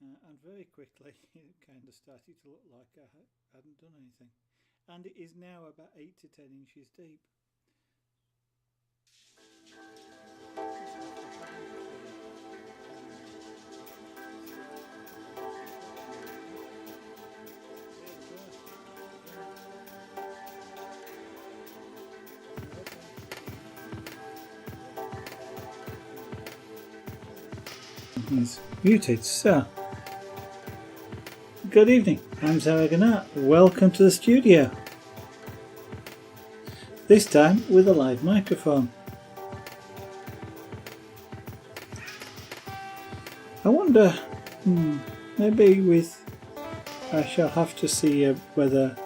and very quickly it kind of started to look like I hadn't done anything. And it is now about 8 to 10 inches deep. He's muted. So, good evening. I'm Zaraganat. Welcome to the studio. This time with a live microphone. I wonder, maybe I shall have to see whether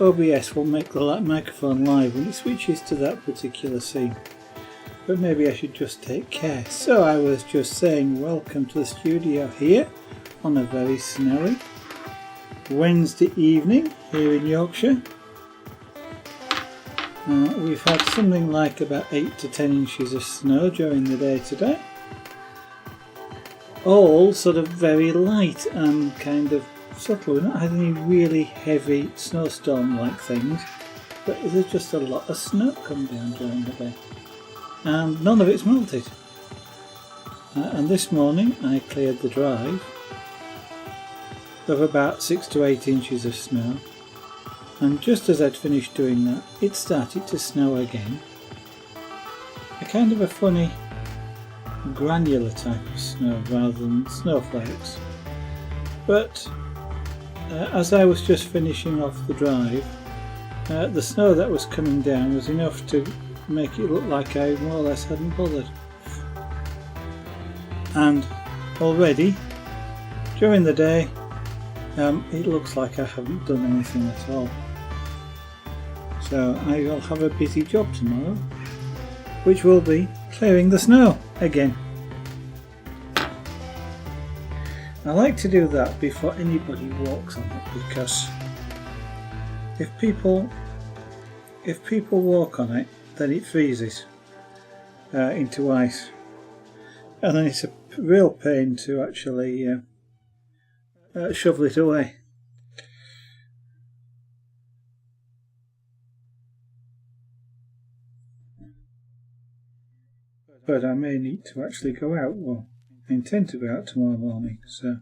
OBS will make the microphone live when it switches to that particular scene. But maybe I should just take care. So I was just saying welcome to the studio here on a very snowy Wednesday evening here in Yorkshire. We've had something like about 8 to 10 inches of snow during the day today. All sort of very light and kind of subtle. We've not had any really heavy snowstorm like things, but there's just a lot of snow come down during the day. And none of it's melted. And this morning I cleared the drive of about 6 to 8 inches of snow, and just as I'd finished doing that it started to snow again. A kind of a funny granular type of snow rather than snowflakes. But as I was just finishing off the drive, the snow that was coming down was enough to make it look like I more or less hadn't bothered. And already during the day it looks like I haven't done anything at all. So I will have a busy job tomorrow, which will be clearing the snow again. I like to do that before anybody walks on it, because if people walk on it, then it freezes into ice, and then it's a real pain to actually shovel it away. But I may need to actually go out. Well, I intend to go out tomorrow morning, so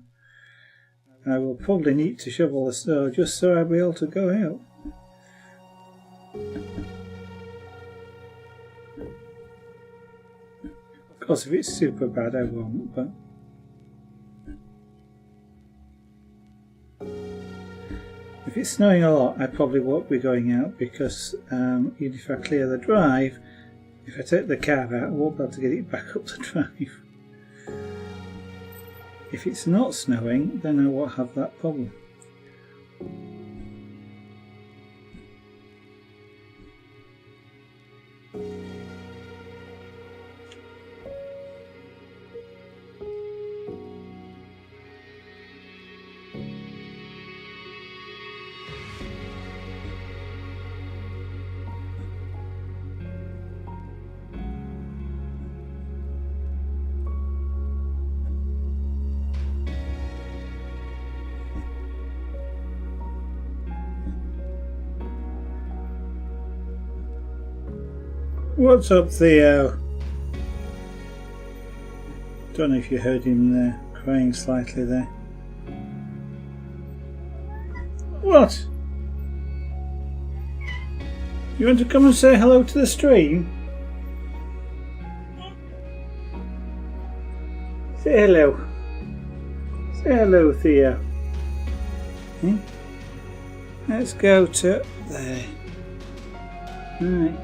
I will probably need to shovel the snow just so I'll be able to go out. Of course, if it's super bad I won't, but if it's snowing a lot I probably won't be going out, because even if I clear the drive, if I take the car out I won't be able to get it back up the drive. If it's not snowing then I won't have that problem. What's up, Theo? Don't know if you heard him there, crying slightly there. What? You want to come and say hello to the stream? Say hello. Say hello, Theo. Let's go to there. Right.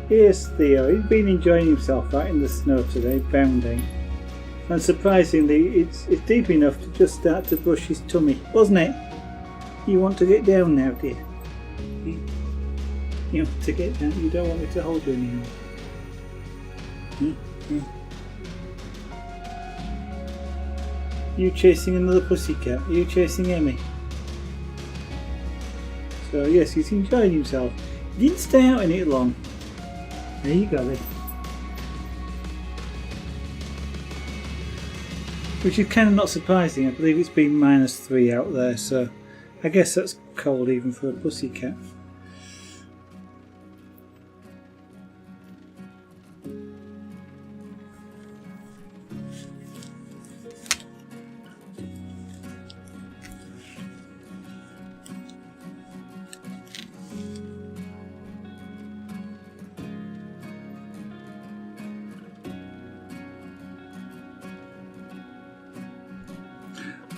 Here's Theo. He's been enjoying himself out in the snow today, bounding. And surprisingly, it's deep enough to just start to brush his tummy, wasn't it? You want to get down now, dear? You want to get down? You don't want me to hold you anymore? You chasing another pussycat? Are you chasing Emmy? So yes, he's enjoying himself. He didn't stay out in it long. There you go then. which is kind of not surprising. I believe it's been -3 out there, so I guess that's cold even for a pussycat.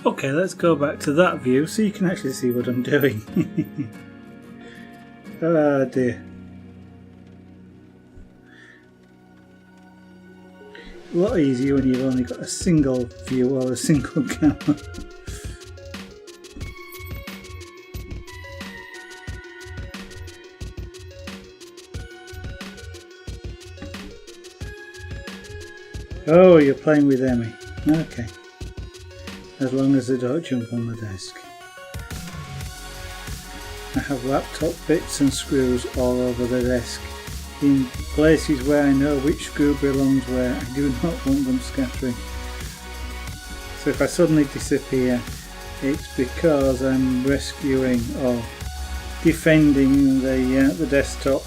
Okay, let's go back to that view so you can actually see what I'm doing. Oh dear. A lot easier when you've only got a single view or a single camera. Oh, you're playing with Emmy. Okay. As long as they don't jump on the desk. I have laptop bits and screws all over the desk, in places where I know which screw belongs where. I do not want them scattering. So if I suddenly disappear, it's because I'm rescuing or defending the desktop.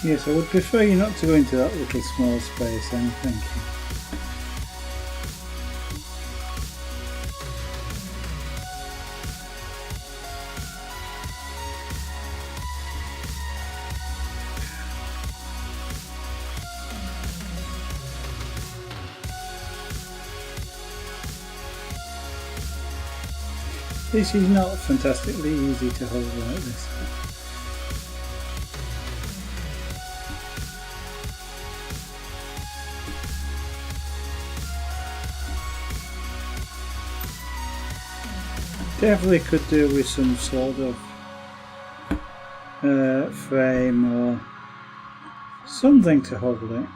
Yes, I would prefer you not to go into that little small space then, thank you. This is not fantastically easy to hold like this. Definitely could do with some sort of frame or something to hold it.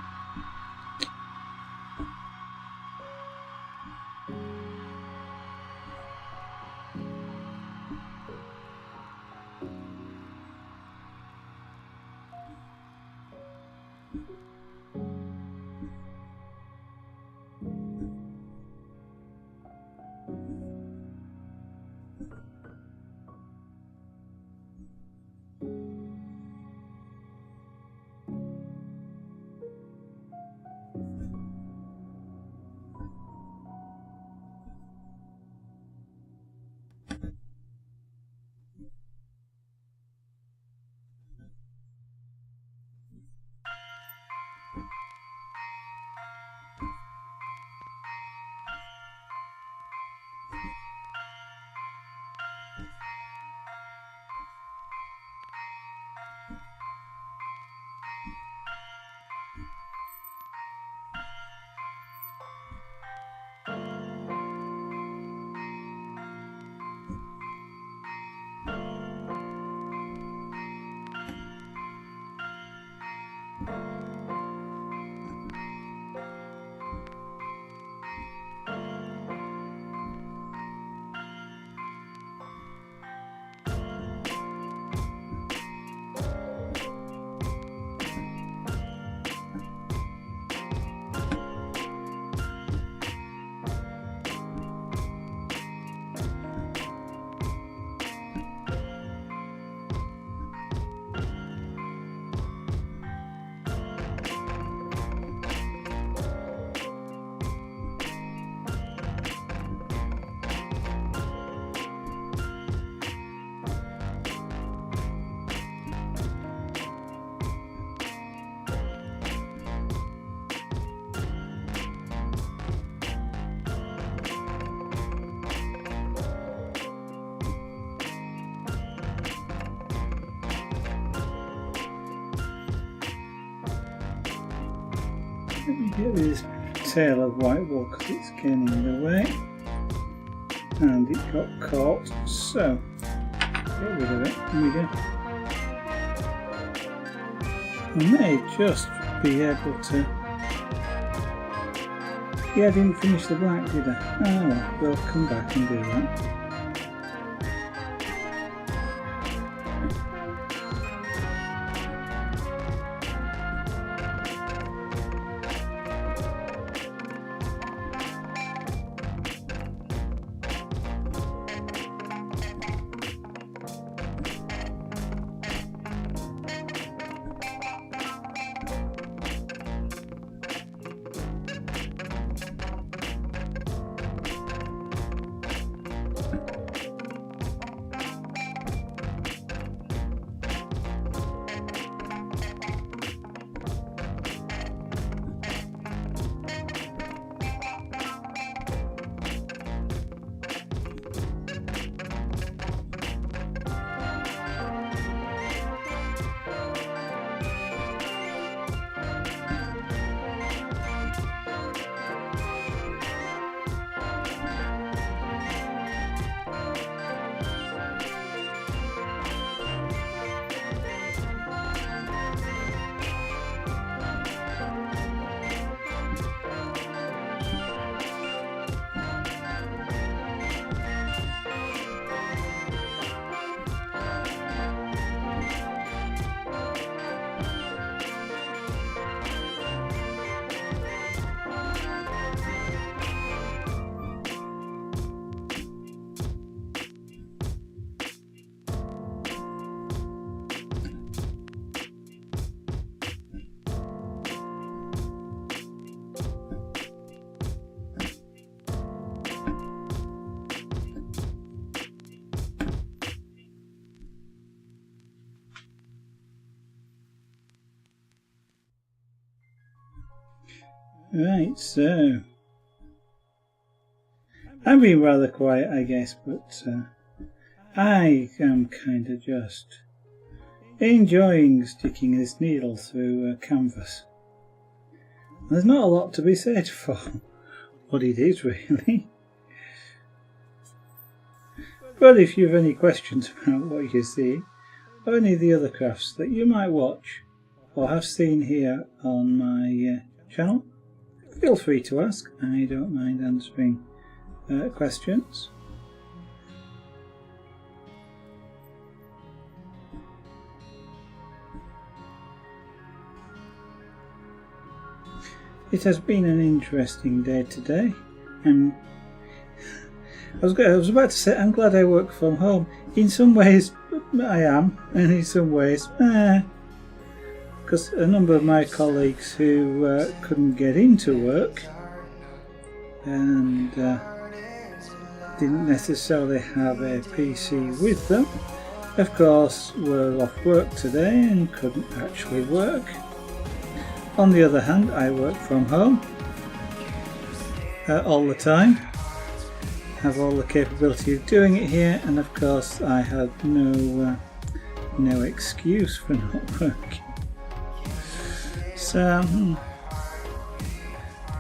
Let me get this tail of white wool because it's getting in the way, and it got caught. So get rid of it. I may just be able to. Yeah, I didn't finish the black, did I? Oh well, we'll come back and do that. Right, so I've been rather quiet, I guess, but I am kind of just enjoying sticking this needle through canvas. There's not a lot to be said for what it is, really. But if you have any questions about what you see, or any of the other crafts that you might watch or have seen here on my channel, feel free to ask. I don't mind answering questions. It has been an interesting day today. I was about to say I'm glad I work from home. In some ways I am, and in some ways because a number of my colleagues who couldn't get into work and didn't necessarily have a PC with them, of course, were off work today and couldn't actually work. On the other hand, I work from home all the time, have all the capability of doing it here, and of course I had no excuse for not working. So,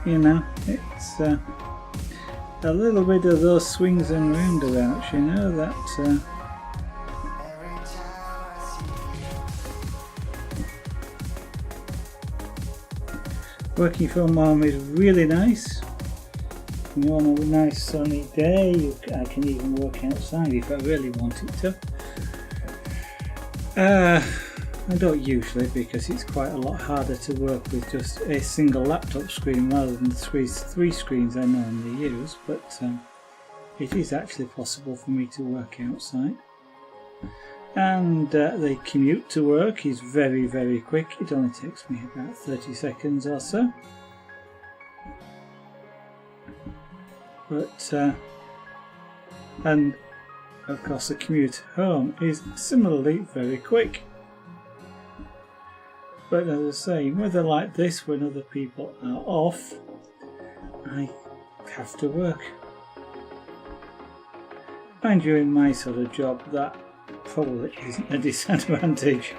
you know, it's a little bit of those swings and roundabouts, you know, that working from home is really nice. You know, on a nice sunny day, I can even work outside if I really wanted to. I don't usually, because it's quite a lot harder to work with just a single laptop screen rather than the three screens I normally use, but it is actually possible for me to work outside. And the commute to work is very, very quick. It only takes me about 30 seconds or so. But and of course the commute home is similarly very quick. But as I say, weather like this, when other people are off, I have to work. Mind you, in my sort of job, that probably isn't a disadvantage,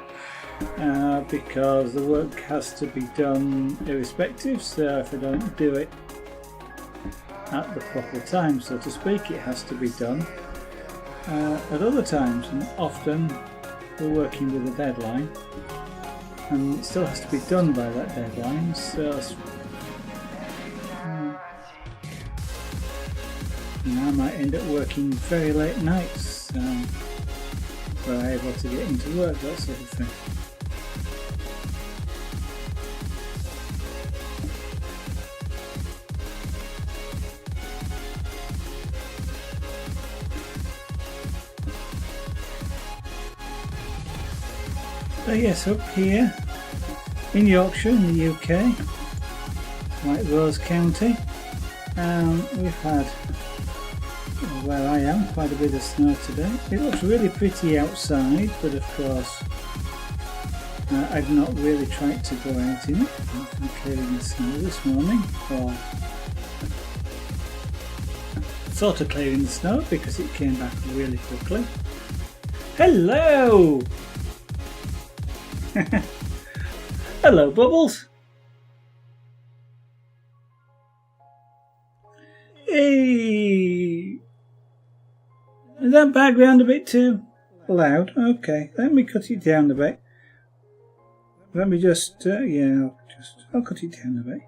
because the work has to be done irrespective, so if I don't do it at the proper time, so to speak, it has to be done. at other times, and often we're working with a deadline, and it still has to be done by that deadline. So I might end up working very late nights where I'm able to get into work, that sort of thing. But yes, up here in Yorkshire in the UK, like Rose County, we've had, where I am, quite a bit of snow today. It looks really pretty outside, but of course I've not really tried to go out in it. I've been clearing the snow this morning, or sort of clearing the snow because it came back really quickly. Hello! Hello, Bubbles. Hey! Is that background a bit too loud? Okay, let me cut it down a bit. Let me just, I'll cut it down a bit.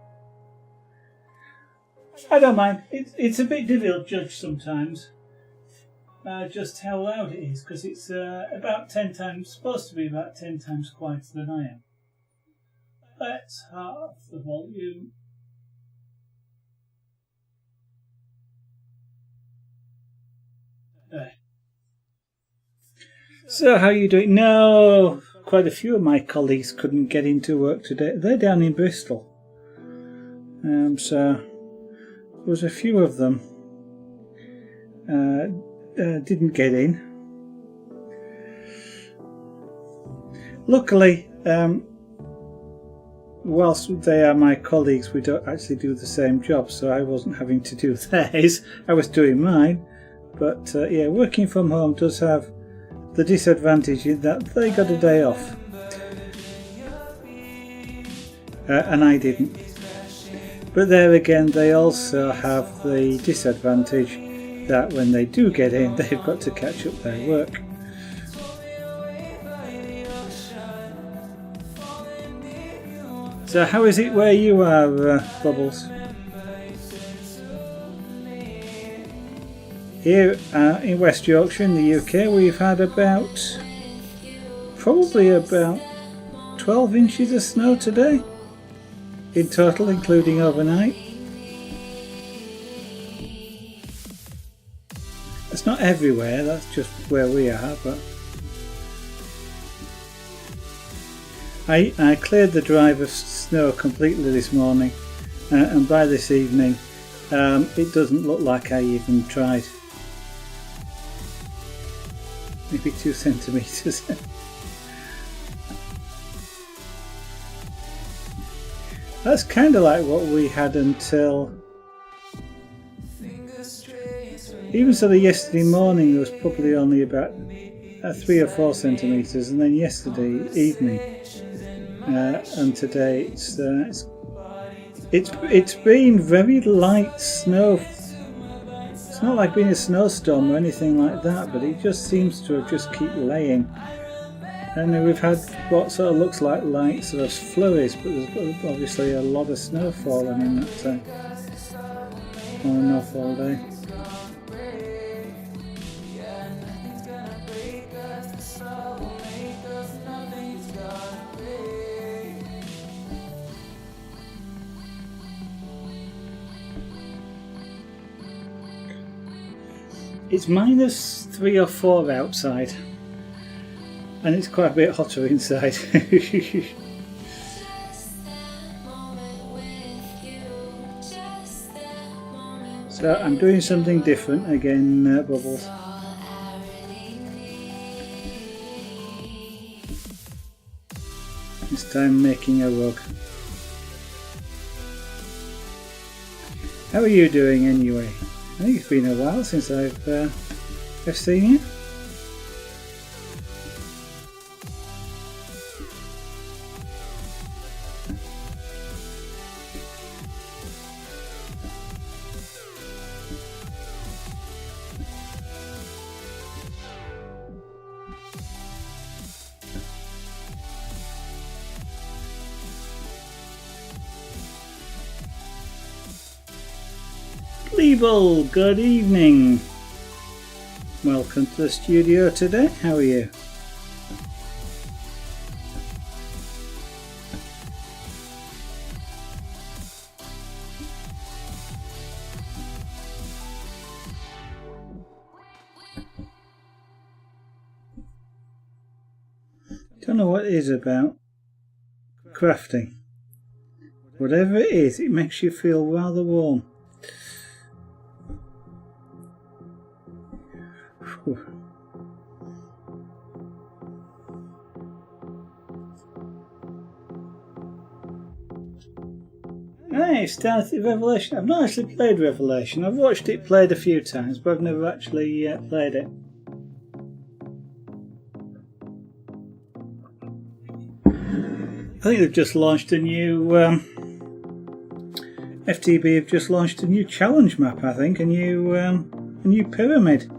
I don't mind. It's a bit difficult to judge sometimes. Just how loud it is, because it's about 10 times, supposed to be about 10 times quieter than I am. Let's half the volume. There. So how are you doing? No, quite a few of my colleagues couldn't get into work today. They're down in Bristol. So there was a few of them didn't get in. Luckily, whilst they are my colleagues, we don't actually do the same job, so I wasn't having to do theirs. I was doing mine. But working from home does have the disadvantage in that they got a day off. And I didn't. But there again, they also have the disadvantage that when they do get in, they've got to catch up their work. So how is it where you are, Bubbles? Here in West Yorkshire in the UK, we've had probably about 12 inches of snow today in total, including overnight. It's not everywhere, that's just where we are, but I cleared the drive of snow completely this morning, and by this evening it doesn't look like I even tried. Maybe 2 centimetres. That's kind of like what we had until even sort of yesterday morning. There was probably only about 3 or 4 centimetres, and then yesterday evening and today it's been very light snow. It's not like being a snowstorm or anything like that, but it just seems to have just keep laying. And we've had what sort of looks like light sort of flurries, but there's obviously a lot of snow falling in that time, on and off all day. It's -3 or 4 outside, and it's quite a bit hotter inside. So I'm doing something different again, Bubbles. This time making a rug. How are you doing anyway? I think it's been a while since I've seen you. Mabel, good evening. Welcome to the studio today. How are you? Don't know what it is about crafting. Whatever it is, it makes you feel rather warm. I started Revelation. I've not actually played Revelation. I've watched it played a few times, but I've never actually played it. I think they've just launched a new FTB have just launched a new challenge map. I think a new pyramid.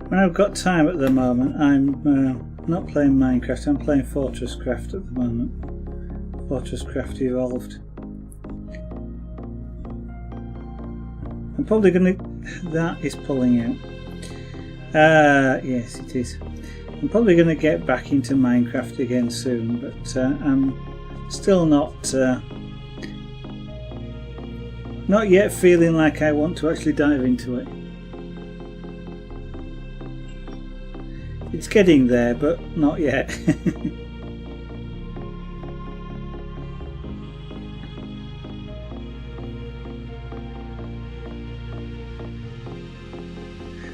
When I've got time at the moment, I'm not playing Minecraft. I'm playing Fortress Craft at the moment. Fortress Craft Evolved. I'm probably going to... That is pulling out. Yes, it is. I'm probably going to get back into Minecraft again soon, but I'm still not yet feeling like I want to actually dive into it. It's getting there, but not yet.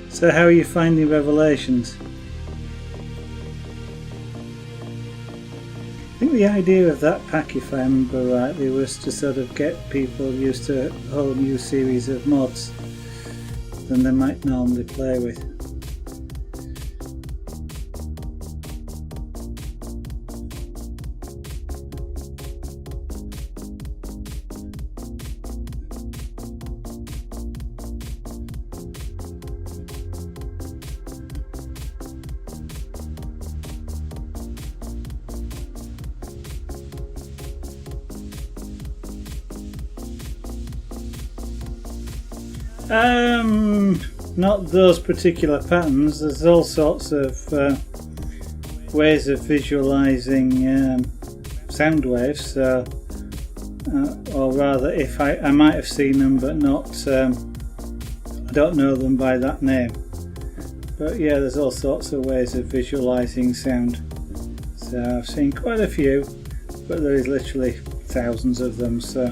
So how are you finding Revelations? I think the idea of that pack, if I remember rightly, was to sort of get people used to a whole new series of mods than they might normally play with. Not those particular patterns. There's all sorts of ways of visualizing sound waves, or rather, if I might have seen them, but not. I don't know them by that name. But yeah, there's all sorts of ways of visualizing sound. So I've seen quite a few, but there is literally thousands of them. So.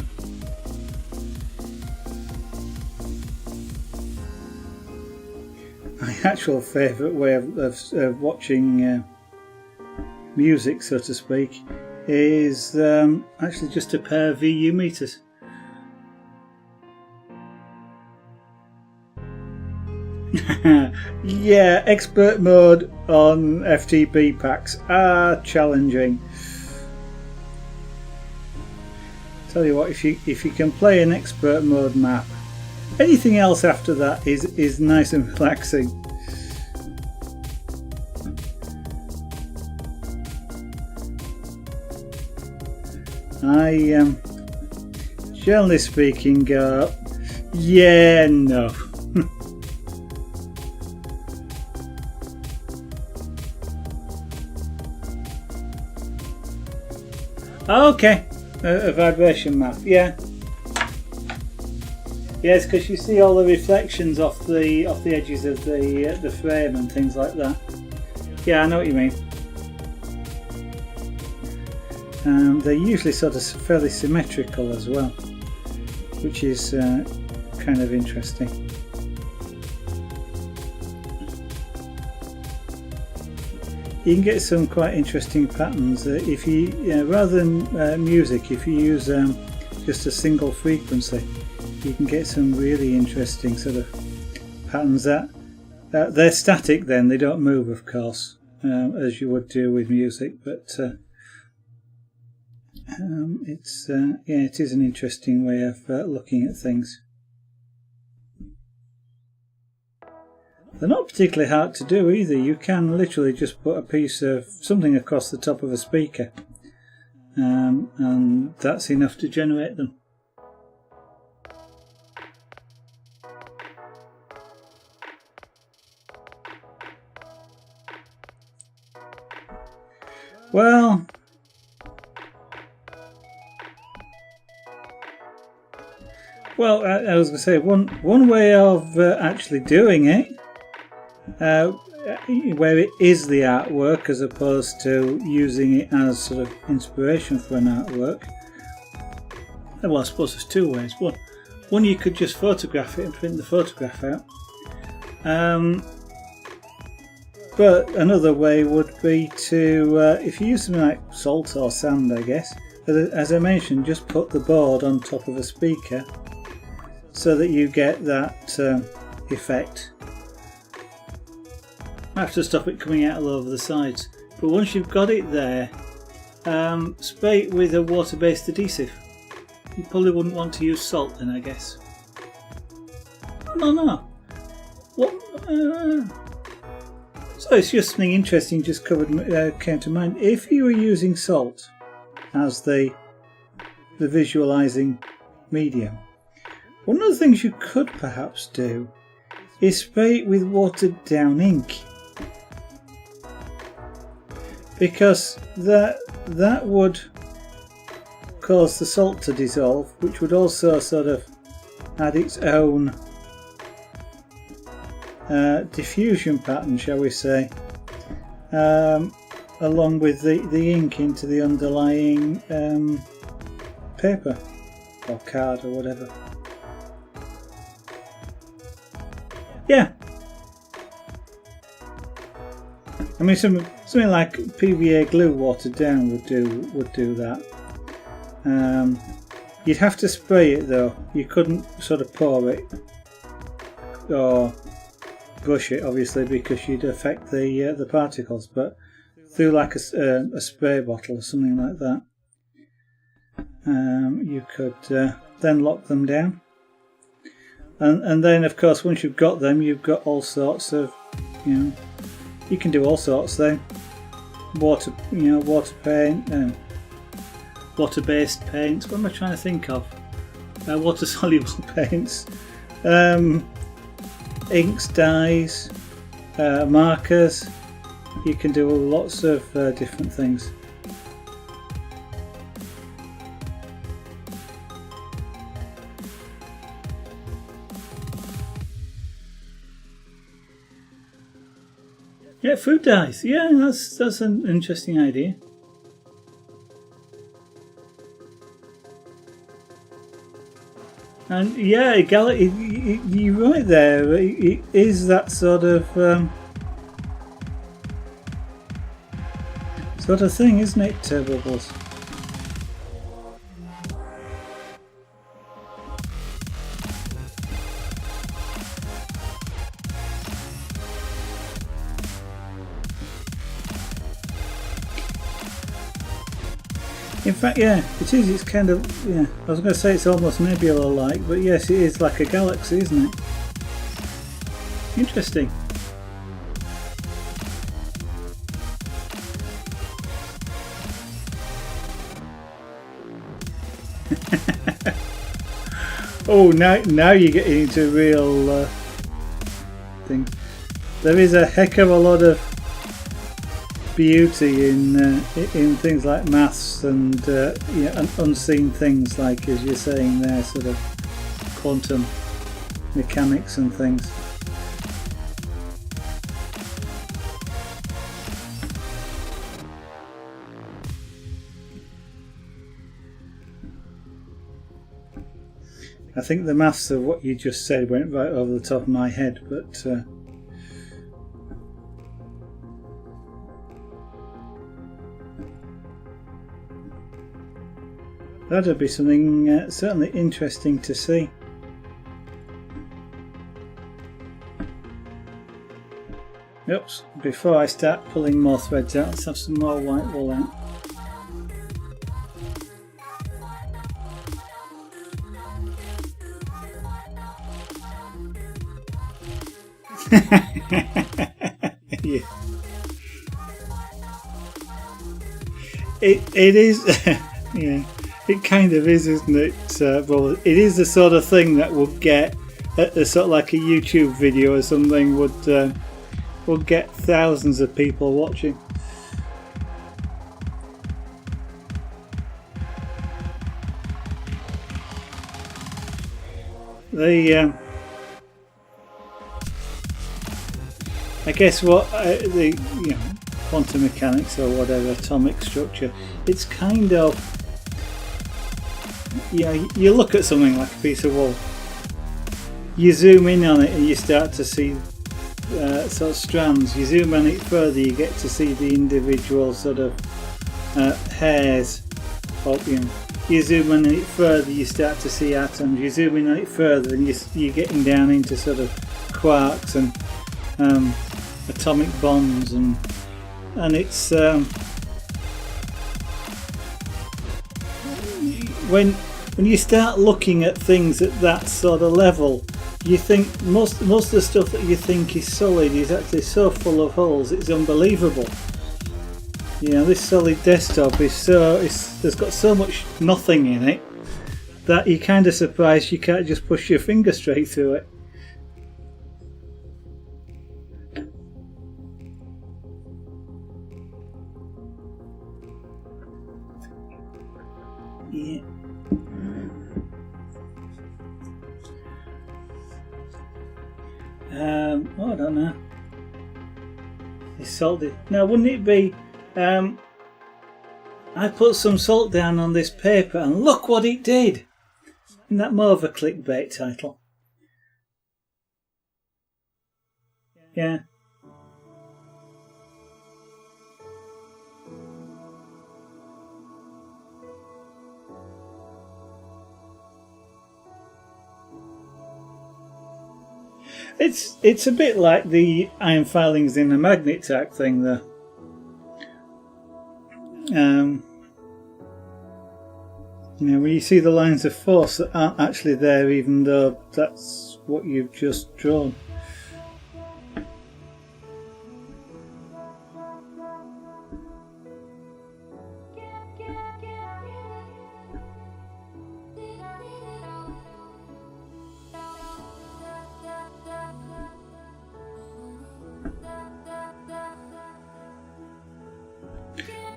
My actual favourite way of watching music, so to speak, is actually just a pair of VU meters. Yeah, expert mode on FTP packs are challenging. Tell you what, if you can play an expert mode map, anything else after that is nice and relaxing. I generally speaking go, yeah, no. Okay, a vibration map, yeah. Yes, because you see all the reflections off the edges of the frame and things like that. Yeah, I know what you mean. They're usually sort of fairly symmetrical as well, which is kind of interesting. You can get some quite interesting patterns if you, rather than music, if you use just a single frequency. You can get some really interesting sort of patterns that they're static. Then they don't move, of course, as you would do with music. But it is an interesting way of looking at things. They're not particularly hard to do either. You can literally just put a piece of something across the top of a speaker, and that's enough to generate them. Well, I was going to say one way of actually doing it, where it is the artwork as opposed to using it as sort of inspiration for an artwork. Well, I suppose there's two ways. One you could just photograph it and print the photograph out. But another way would be to, if you use something like salt or sand, I guess, as I mentioned, just put the board on top of a speaker so that you get that effect. I have to stop it coming out all over the sides. But once you've got it there, spray it with a water-based adhesive. You probably wouldn't want to use salt then, I guess. No. What? So it's just something interesting just came to mind. If you were using salt as the visualizing medium, one of the things you could perhaps do is spray it with watered down ink, because that would cause the salt to dissolve, which would also sort of add its own diffusion pattern, shall we say, along with the ink into the underlying paper or card or whatever. Yeah, I mean something like PVA glue watered down would do that. You'd have to spray it though. You couldn't sort of pour it or brush it, obviously, because you'd affect the particles. But through like a spray bottle or something like that, you could then lock them down. And then, of course, once you've got them, you've got all sorts of, you can do all sorts then. Water paint, water-based paints. What am I trying to think of? Water-soluble paints, inks, dyes, markers. You can do lots of different things. Yeah, food dyes. Yeah, that's an interesting idea. And yeah, you're right there. It is that sort of thing, isn't it, Bubbles? In fact, yeah, it is. It's kind of, yeah, I was going to say it's almost nebula-like, but yes, it is like a galaxy, isn't it? Interesting. Oh, now you're getting into real things. There is a heck of a lot of beauty in things like maths and unseen things, like, as you're saying there, sort of quantum mechanics and things. I think the maths of what you just said went right over the top of my head, but that'd be something certainly interesting to see. Oops, before I start pulling more threads out, let's have some more white wool out. it is. Yeah, it kind of is, isn't it? Well, it is the sort of thing that would get a sort of like a YouTube video or something would get thousands of people watching. I guess what the quantum mechanics or whatever, atomic structure, it's kind of, you look at something like a piece of wool, you zoom in on it and you start to see sort of strands. You zoom on it further, you get to see the individual sort of hairs. You zoom in on it further, you start to see atoms. You zoom in on it further, and you're getting down into sort of quarks and atomic bonds, and it's when you start looking at things at that sort of level, you think most of the stuff that you think is solid is actually so full of holes, it's unbelievable. This solid desktop there's got so much nothing in it that you're kind of surprised you can't just push your finger straight through it. Yeah. I don't know. It's salted. Now, wouldn't it be? I put some salt down on this paper, and look what it did. Isn't that more of a clickbait title? Yeah. It's a bit like the iron filings in the magnet tack thing there. When you see the lines of force that aren't actually there, even though that's what you've just drawn.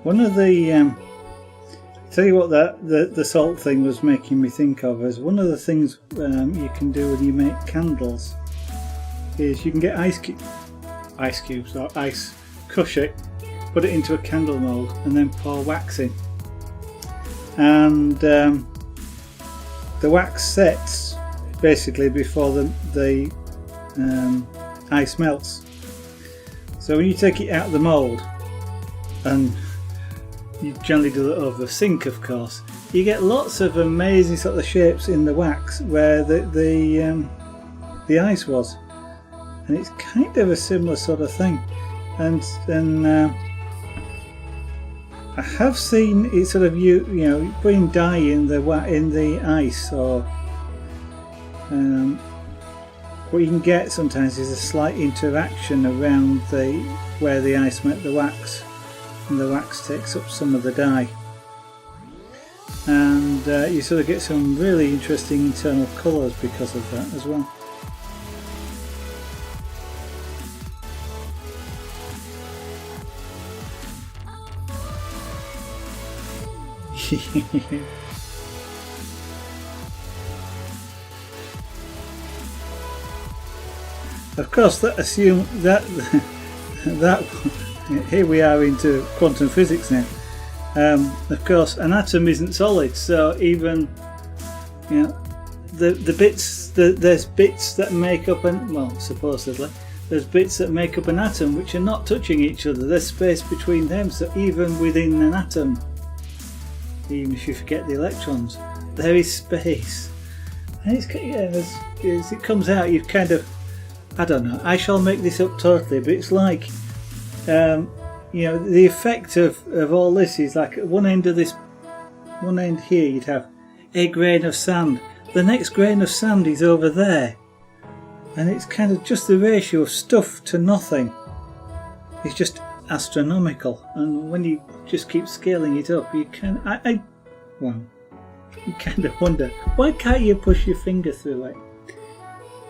One of the tell you what the salt thing was making me think of is one of the things you can do when you make candles is you can get ice cubes or ice, crush it, put it into a candle mold, and then pour wax in, and the wax sets basically before the ice melts. So when you take it out of the mold, and you generally do it over a sink, of course, you get lots of amazing sort of shapes in the wax where the ice was, and it's kind of a similar sort of thing. And I have seen it sort of putting dye in the ice, or what you can get sometimes is a slight interaction around where the ice met the wax. And the wax takes up some of the dye, and you sort of get some really interesting internal colours because of that as well. Of course, that assumes that here we are into quantum physics now. Of course, an atom isn't solid, so even the bits, there's bits that make up supposedly there's bits that make up an atom which are not touching each other. There's space between them, so even within an atom, even if you forget the electrons, there is space. And as it comes out, you kind of, I don't know, I shall make this up totally, but it's like the effect of all this is like at one end here you'd have a grain of sand, the next grain of sand is over there, and it's kind of just the ratio of stuff to nothing. It's just astronomical, and when you just keep scaling it up, you can. You kind of wonder, why can't you push your finger through it?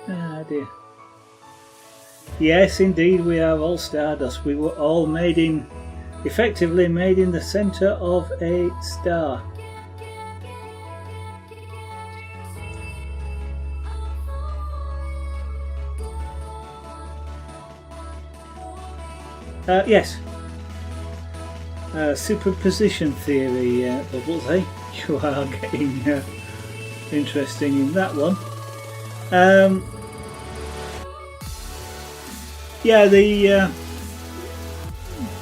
Ah dear. Yes, indeed, we are all stardust. We were all effectively made in the centre of a star. Yes. Superposition theory, Bubbles, eh? You are getting interesting in that one. Yeah, the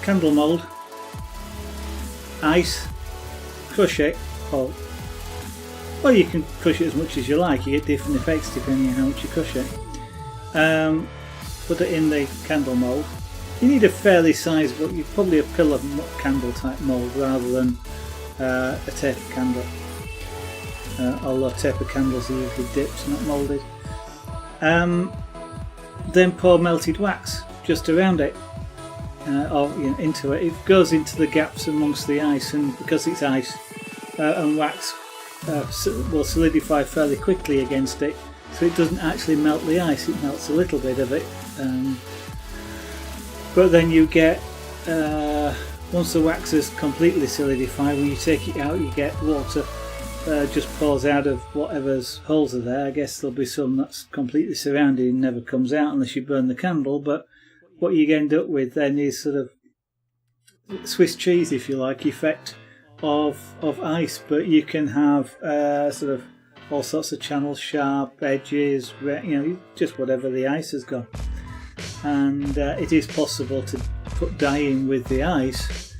candle mould, ice, crush it, well, you can crush it as much as you like. You get different effects depending on how much you crush it. Put it in the candle mould. You need a fairly sizable, probably a pillar candle type mould rather than a taper candle. Although taper candles are usually dipped, not moulded. Then pour melted wax just around it, or into it. It goes into the gaps amongst the ice, and because it's ice and wax will solidify fairly quickly against it, so it doesn't actually melt the ice. It melts a little bit of it. But then you get, once the wax is completely solidified, when you take it out, you get water just pours out of whatever's holes are there. I guess there'll be some that's completely surrounded and never comes out unless you burn the candle. But what you end up with then is sort of Swiss cheese, if you like, effect of ice. But you can have sort of all sorts of channels, sharp edges, just whatever the ice has got. And it is possible to put dye in with the ice,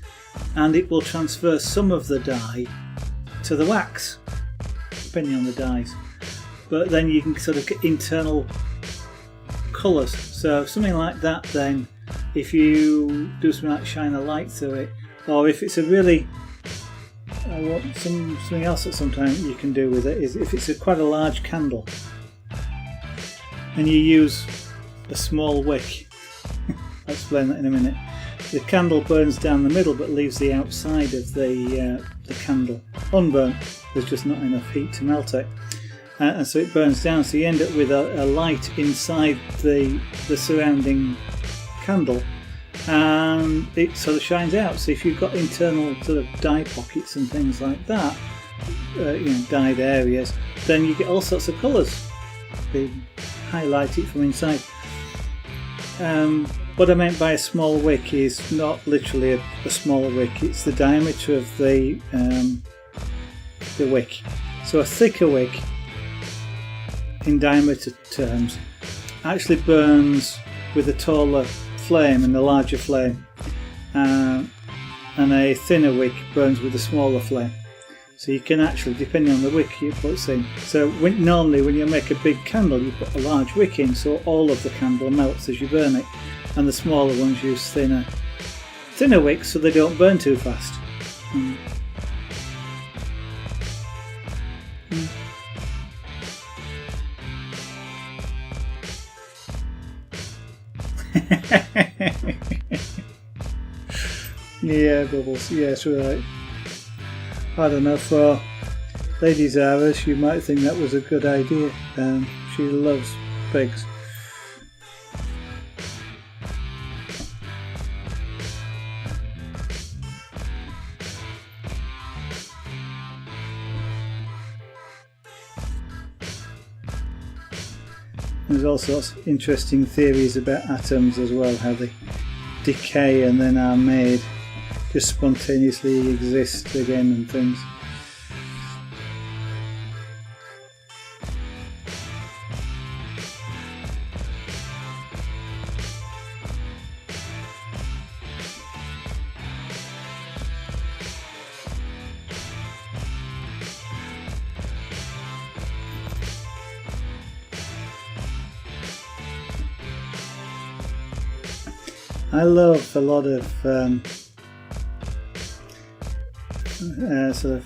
and it will transfer some of the dye to the wax, depending on the dyes. But then you can sort of get internal colours. So something like that, then, if you do something like shine a light through it, or if it's a really something else that sometimes you can do with it is if it's quite a large candle and you use a small wick. I'll explain that in a minute. The candle burns down the middle but leaves the outside of the candle unburnt. There's just not enough heat to melt it, and so it burns down, so you end up with a light inside the surrounding candle, and it sort of shines out. So if you've got internal sort of dye pockets and things like that, dyed areas, then you get all sorts of colours. They highlight it from inside. What I meant by a small wick is not literally a small wick, it's the diameter of the wick. So a thicker wick in diameter terms actually burns with a taller flame and a larger flame, and a thinner wick burns with a smaller flame. So you can actually, depending on the wick you put in. So normally when you make a big candle, you put a large wick in, so all of the candle melts as you burn it, and the smaller ones use thinner wicks so they don't burn too fast. Yeah, Bubbles. Yes, right. I don't know, for Lady Zara's, you might think that was a good idea. She loves pigs. There's all sorts of interesting theories about atoms as well, how they decay and then are made, just spontaneously exist again and things. I love a lot of sort of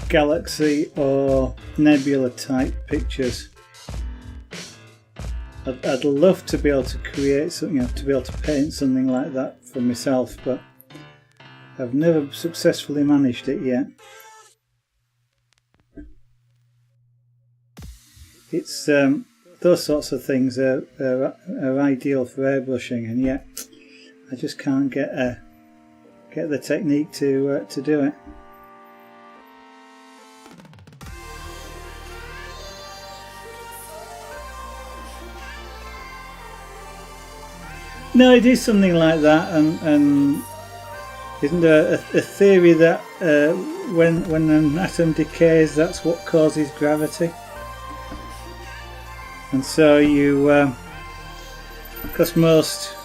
galaxy or nebula type pictures. I'd love to be able to create something, to be able to paint something like that for myself, but I've never successfully managed it yet. It's those sorts of things are ideal for airbrushing, and yet I just can't get the technique to do it. No, it is something like that, and isn't there a theory that when an atom decays, that's what causes gravity? And so because most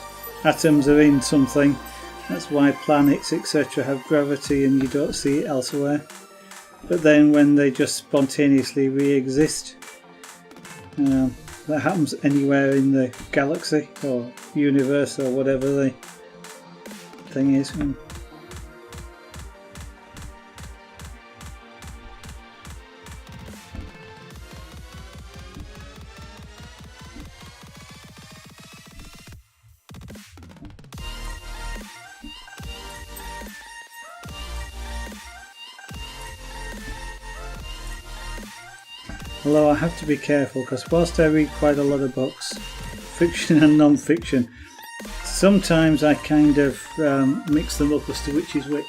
atoms are in something, that's why planets etc. have gravity and you don't see it elsewhere. But then when they just spontaneously re-exist, that happens anywhere in the galaxy or universe or whatever the thing is. Although I have to be careful, because whilst I read quite a lot of books, fiction and non-fiction, sometimes I kind of mix them up as to which is which.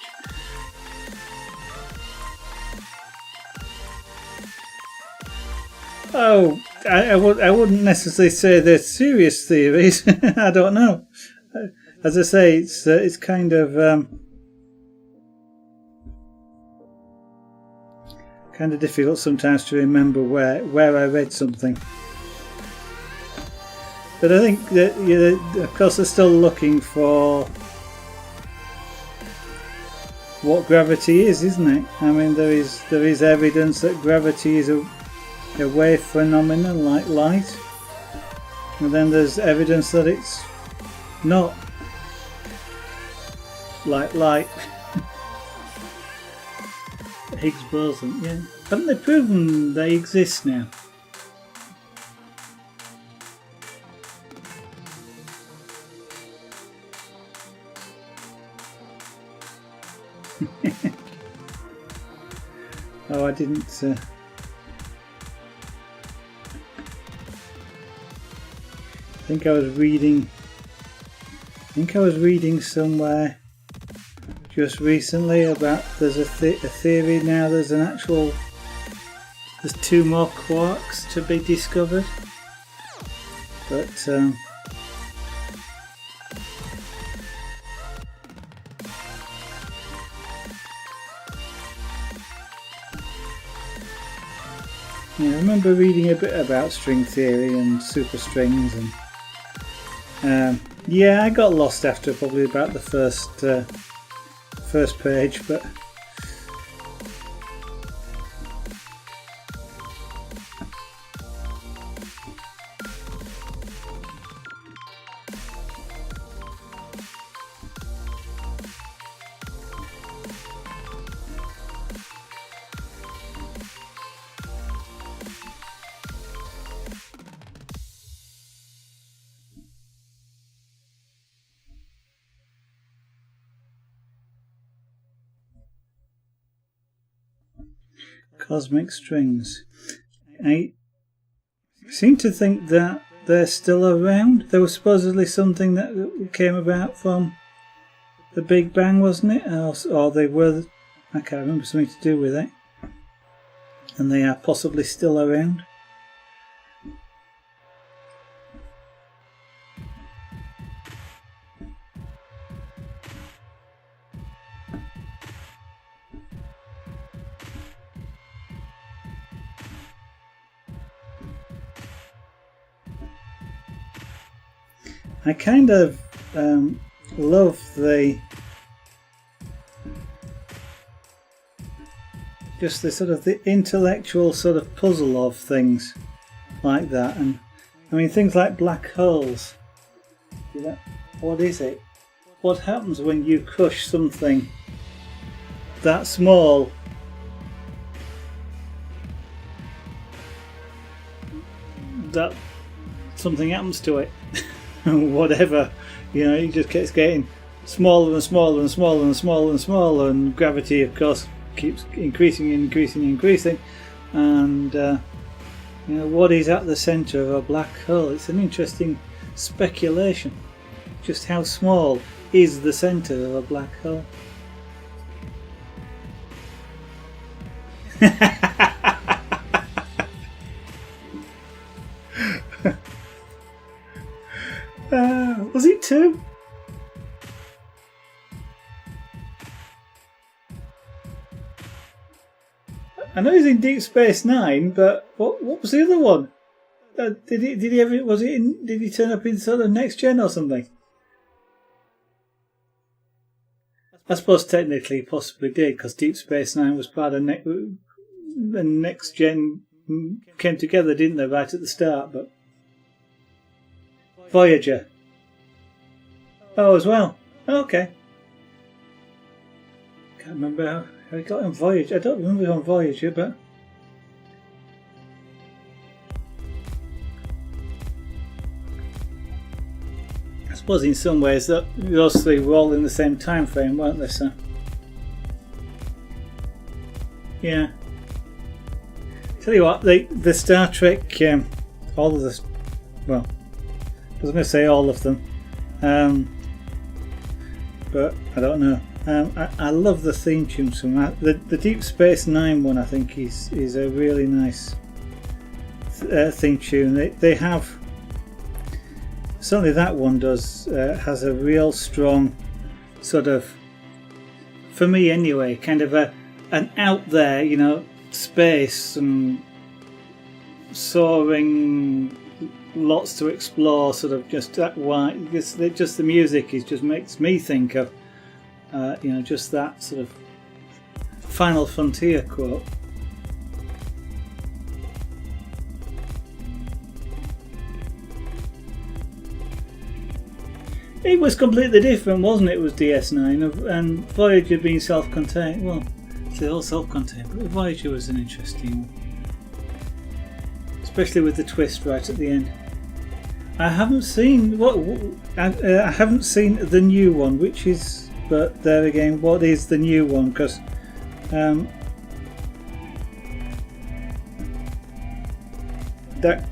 Oh, I wouldn't necessarily say they're serious theories. I don't know. As I say, it's kind of difficult sometimes to remember where I read something. But I think that of course they're still looking for what gravity is, isn't it? I mean, there is evidence that gravity is a wave phenomenon like light, and then there's evidence that it's not like light. Higgs boson, yeah. Haven't they proven they exist now? Oh, I didn't. I think I was reading somewhere just recently about there's a theory now. There's two more quarks to be discovered, but yeah, I remember reading a bit about string theory and superstrings, and yeah, I got lost after probably about the first page, but cosmic strings. I seem to think that they're still around. There was supposedly something that came about from the Big Bang, wasn't it? Or they were, I can't remember, something to do with it. And they are possibly still around. I kind of love the sort of the intellectual sort of puzzle of things like that, and I mean things like black holes. What is it? What happens when you crush something that small? That something happens to it. Whatever, it just keeps getting smaller and smaller and smaller and smaller and smaller, and gravity, of course, keeps increasing and increasing and increasing. And what is at the centre of a black hole? It's an interesting speculation. Just how small is the centre of a black hole? Was it 2? I know he's in Deep Space Nine, but what was the other one? Did he ever? Did he turn up in sort of Next Gen or something? I suppose technically, possibly did, because Deep Space Nine was part of the Next Gen came together, didn't they, right at the start? But Voyager. Oh, as well. Okay. Can't remember how he got on Voyager. I don't remember on Voyager, but I suppose in some ways that those three were all in the same time frame, weren't they? So yeah. Tell you what, the Star Trek, all of this. Well, I was going to say all of them, but I don't know. I love the theme tunes from that. The Deep Space Nine one, I think, is a really nice theme tune. They have, certainly that one does, has a real strong sort of, for me anyway, kind of an out there, space and soaring, lots to explore, sort of just that wide. Just the music just makes me think of just that sort of Final Frontier quote. It was completely different, wasn't it? It was DS9, and Voyager being self-contained. Well, they're all self-contained, but Voyager was an interesting one, especially with the twist right at the end. I haven't seen I haven't seen the new one, which is. But there again, what is the new one? Because that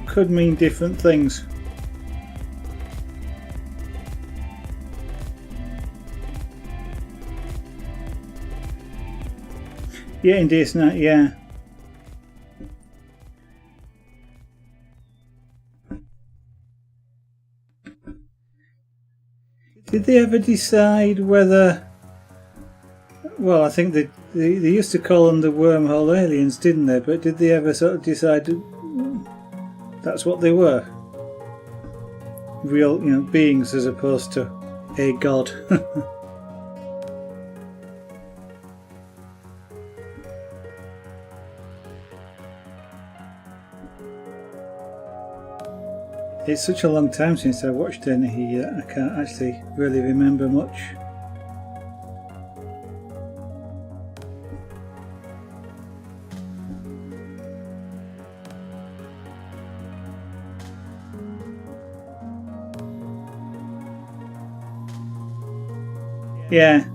could mean different things. Yeah, in DS9, yeah. Did they ever decide whether? Well, I think they used to call them the wormhole aliens, didn't they? But did they ever sort of decide that's what they were? Real, beings as opposed to a god. It's such a long time since I watched any. I can't actually really remember much. Yeah.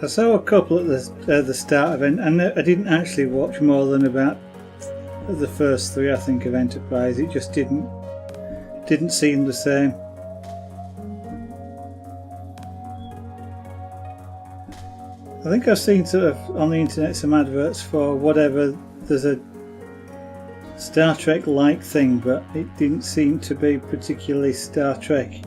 I saw a couple at the start of it, and I didn't actually watch more than about the first 3, I think, of Enterprise. It just didn't seem the same. I think I've seen sort of on the internet some adverts for whatever. There's a Star Trek like thing, but it didn't seem to be particularly Star Trek.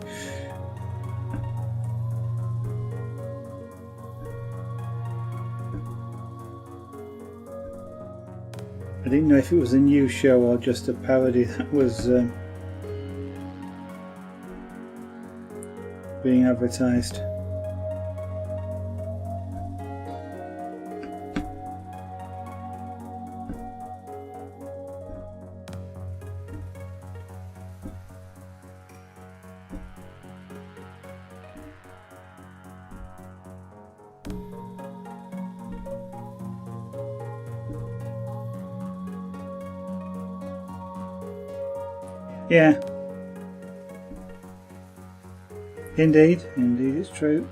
I didn't know if it was a new show or just a parody that was being advertised. Yeah. Indeed, indeed it's true.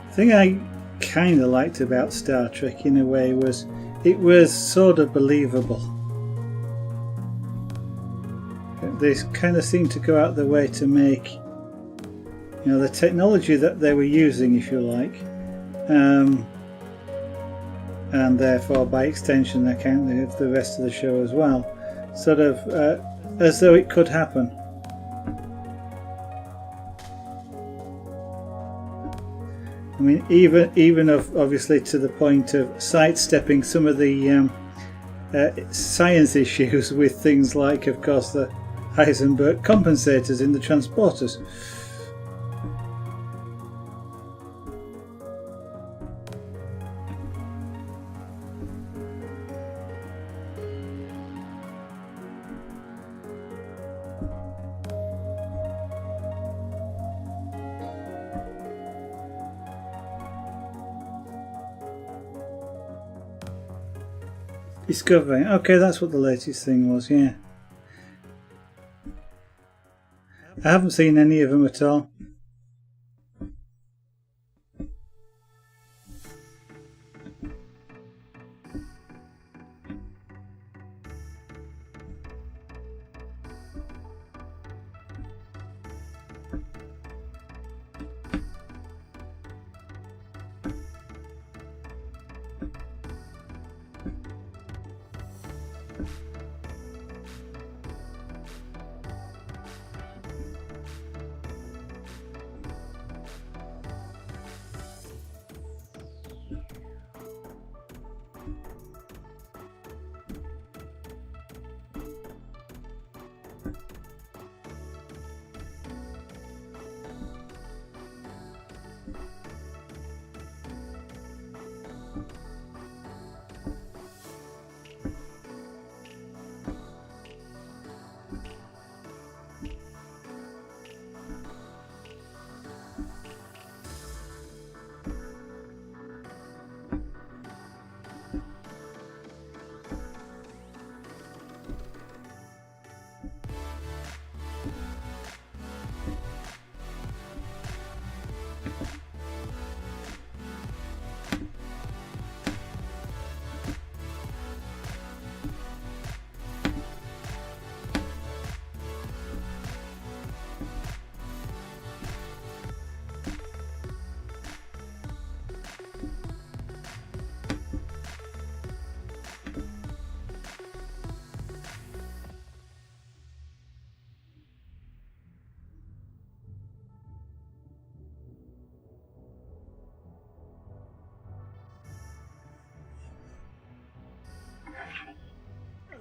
The thing I kind of liked about Star Trek in a way was it was sort of believable. They kind of seemed to go out their way to make, you know, the technology that they were using, if you like, and therefore by extension the rest of the show as well, sort of as though it could happen. I mean, even obviously to the point of sidestepping some of the science issues with things like, of course, the Heisenberg compensators in the transporters. Discovery. Okay, that's what the latest thing was, yeah. I haven't seen any of them at all.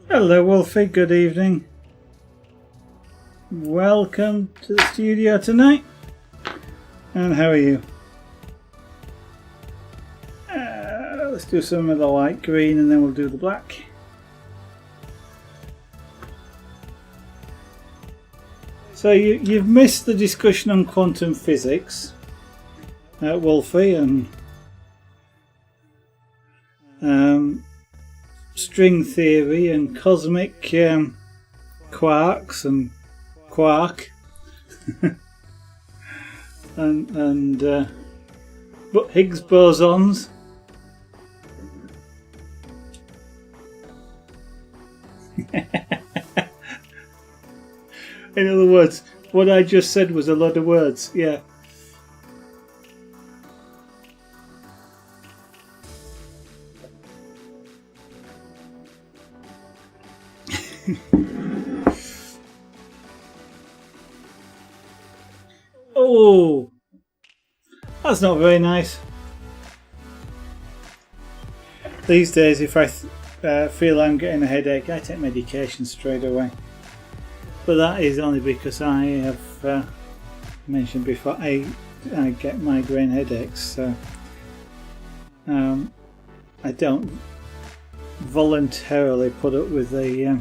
Hello Wolfie, good evening. Welcome to the studio tonight. And how are you? Let's do some of the light green and then we'll do the black. So you've missed the discussion on quantum physics, Wolfie, and string theory and cosmic quarks and quark and Higgs bosons. In other words, what I just said was a lot of words, yeah. Oh, that's not very nice. These days, if I feel I'm getting a headache, I take medication straight away. But that is only because I have mentioned before I get migraine headaches, so I don't voluntarily put up with the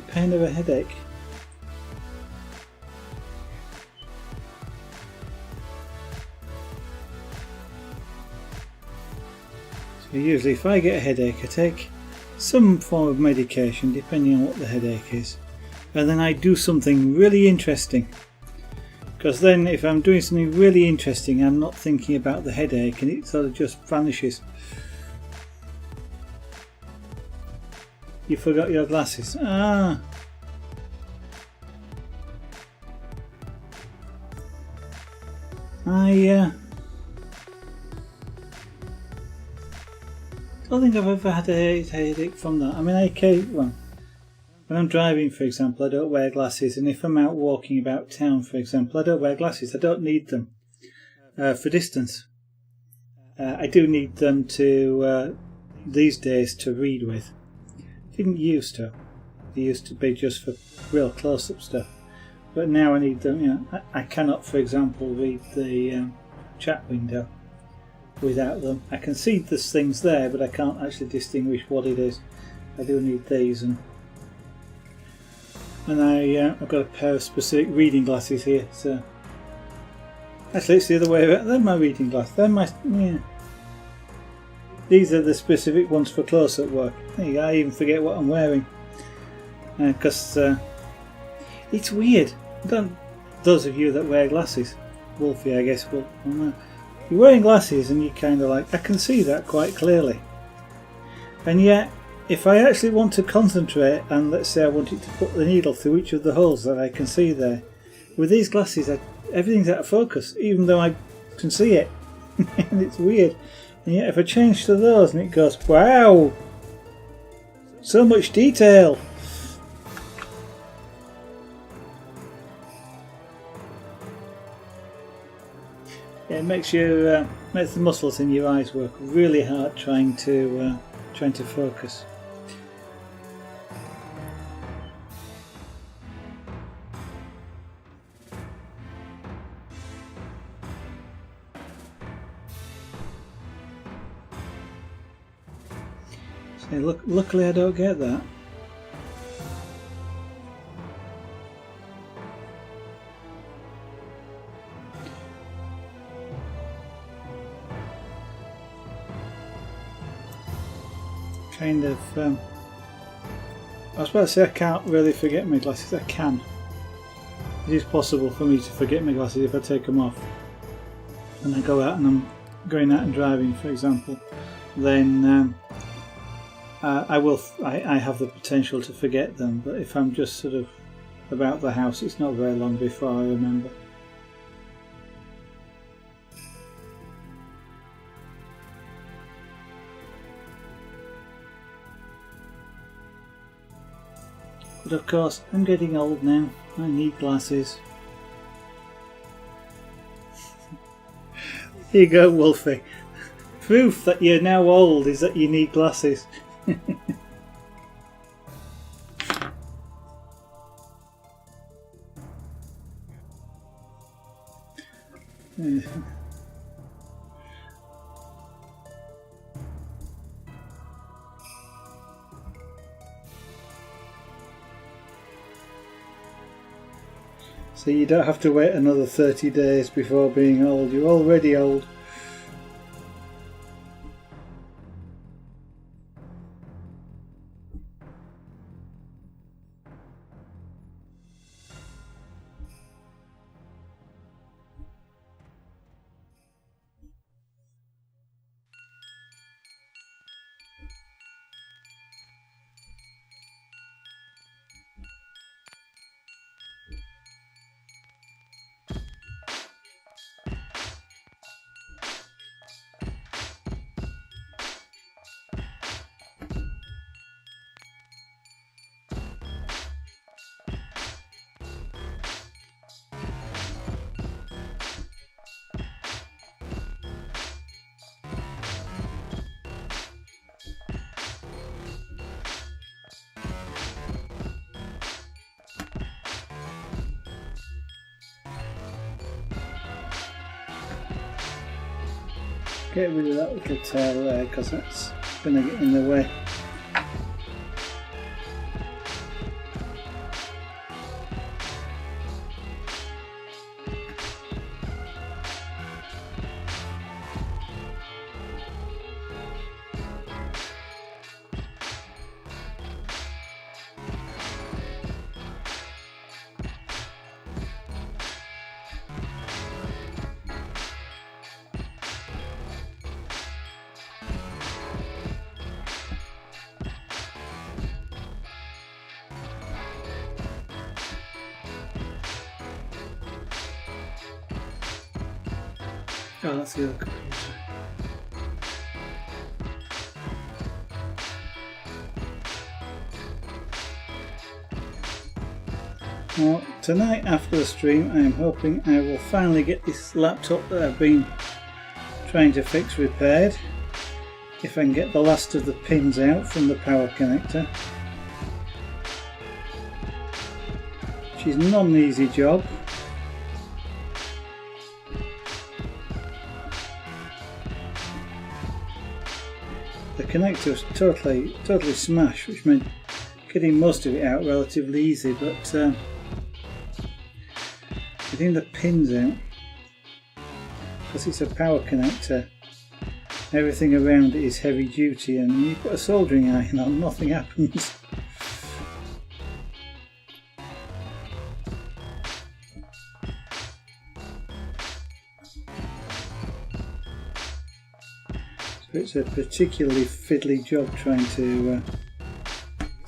pain of a headache. Usually if I get a headache I take some form of medication depending on what the headache is, and then I do something really interesting, because then if I'm doing something really interesting I'm not thinking about the headache and it sort of just vanishes. You forgot your glasses. I don't think I've ever had a headache from that. I mean, when I'm driving, for example, I don't wear glasses, and if I'm out walking about town, for example, I don't wear glasses. I don't need them for distance. I do need them to these days to read with. Didn't used to. They used to be just for real close-up stuff, but now I need them. You know, I cannot, for example, read the chat window without them. I can see there's things there, but I can't actually distinguish what it is. I do need these, and I've got a pair of specific reading glasses here. So actually, it's the other way around. They're my reading glasses. They're my These are the specific ones for close-up work. There you go, I even forget what I'm wearing, because it's weird. Those of you that wear glasses, Wolfie, I guess, will know. You're wearing glasses and you're kind of like, I can see that quite clearly. And yet, if I actually want to concentrate, and let's say I wanted to put the needle through each of the holes that I can see there, with these glasses, everything's out of focus, even though I can see it. And it's weird. And yet, if I change to those, and it goes, wow, so much detail. It makes the muscles in your eyes work really hard trying to focus. See, luckily I don't get that. Kind of, I was about to say I can't really forget my glasses. I can. It is possible for me to forget my glasses if I take them off. When I go out and I'm going out and driving, for example, then I have the potential to forget them. But if I'm just sort of about the house, it's not very long before I remember. But of course, I'm getting old now. I need glasses. Here you go, Wolfie. Proof that you're now old is that you need glasses. So you don't have to wait another 30 days before being old. You're already old. Get rid of that little tail there because that's going to get in the way. Oh, that's the other computer. Well, tonight after the stream I am hoping I will finally get this laptop that I've been trying to fix repaired, if I can get the last of the pins out from the power connector, which is not an easy job. The connector was totally smashed, which made getting most of it out relatively easy, but getting the pins out, because it's a power connector, everything around it is heavy duty, and when you put a soldering iron on, nothing happens. So it's a particularly fiddly job trying to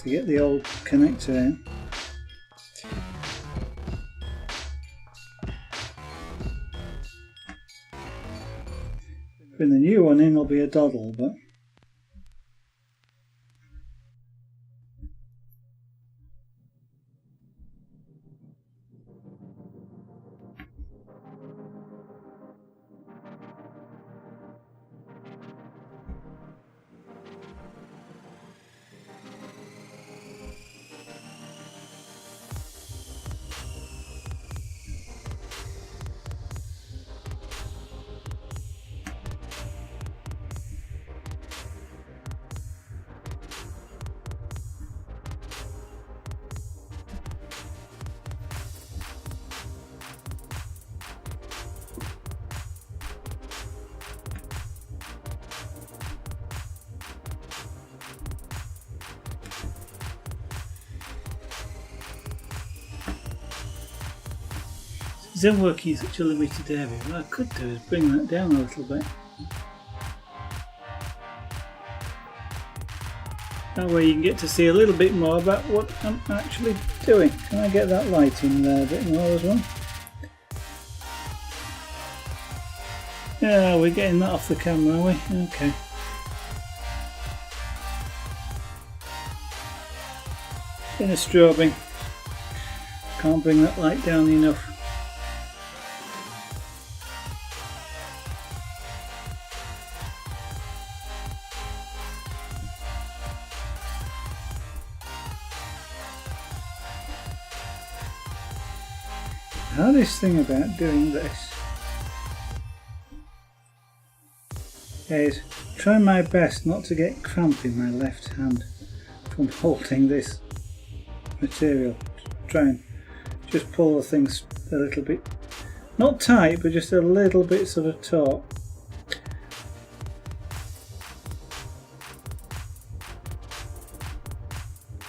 get the old connector out. Putting the new one in will be a doddle, but Zen working is such a limited area. What I could do is bring that down a little bit. That way you can get to see a little bit more about what I'm actually doing. Can I get that light in there a bit more as well? Yeah, we're getting that off the camera, are we? Okay. In a strobing. Can't bring that light down enough. The hardest thing about doing this is try my best not to get cramp in my left hand from holding this material. Try and just pull the things a little bit, not tight, but just a little bit sort of taut.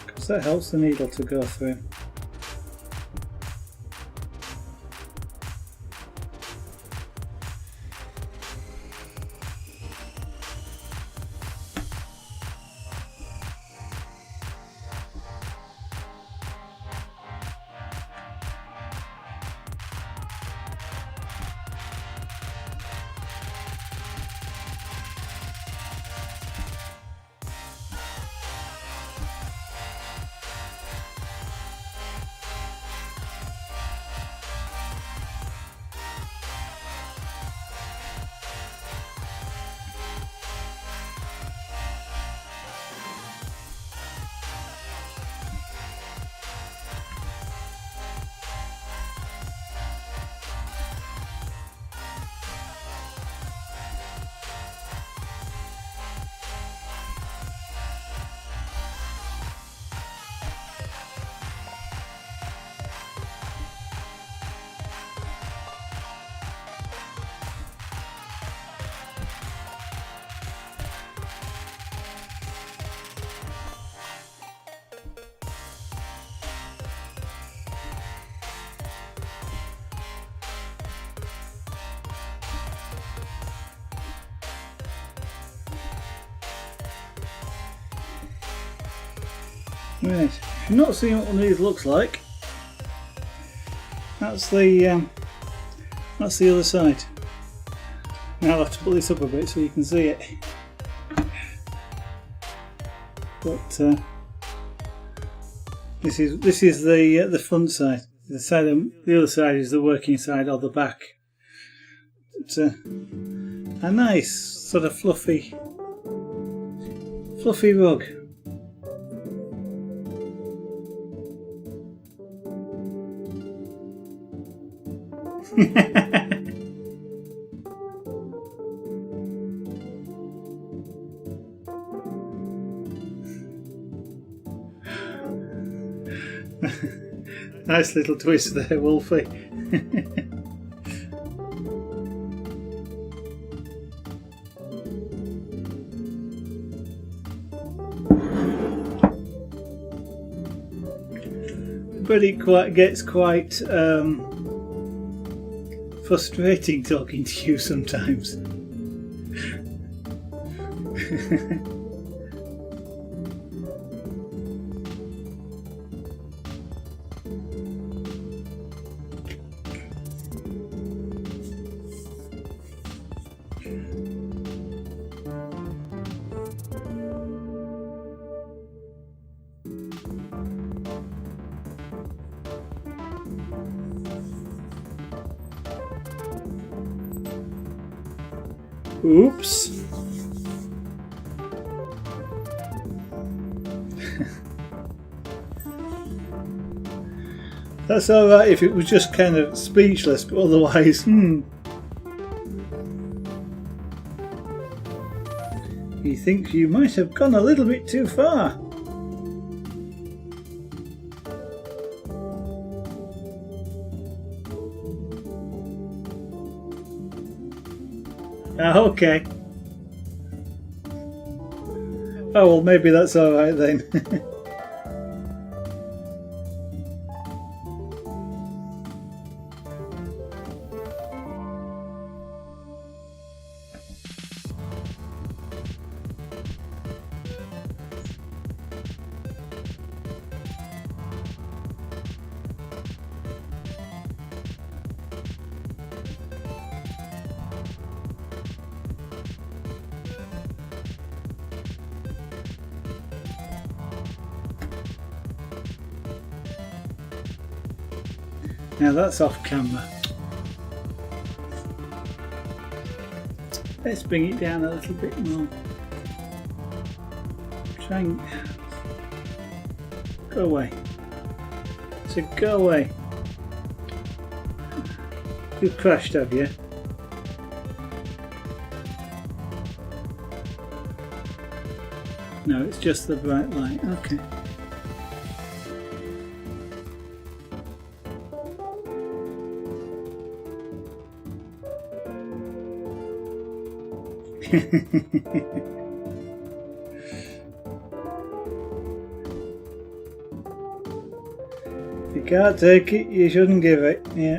Because that helps the needle to go through. Right, if you're not seeing what one of these looks like, that's the other side. Now I'll have to pull this up a bit so you can see it. But this is the front side. The other side is the working side or the back. It's a nice sort of fluffy rug. Nice little twist there, Wolfie. But it gets quite frustrating talking to you sometimes. Oops. That's alright if it was just kind of speechless, but otherwise, You think you might have gone a little bit too far. Okay. Oh well, maybe that's alright then. Now that's off camera. Let's bring it down a little bit more. Try and go away. So go away. You've crashed, have you? No, it's just the bright light. Okay. If you can't take it, you shouldn't give it. Yeah.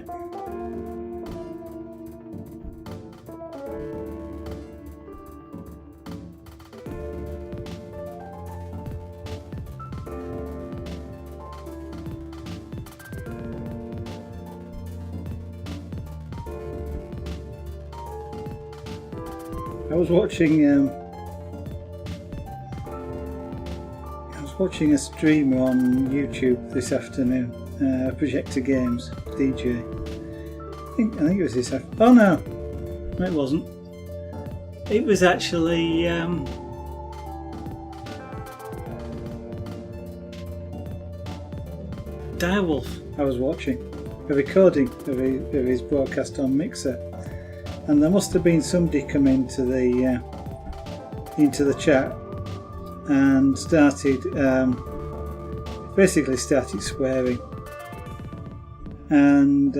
I was watching a streamer on YouTube this afternoon, Projector Games DJ. I think it was this afternoon. Oh no, it wasn't. It was actually Direwolf. I was watching a recording of his broadcast on Mixer. And there must have been somebody come into the chat and basically started swearing, and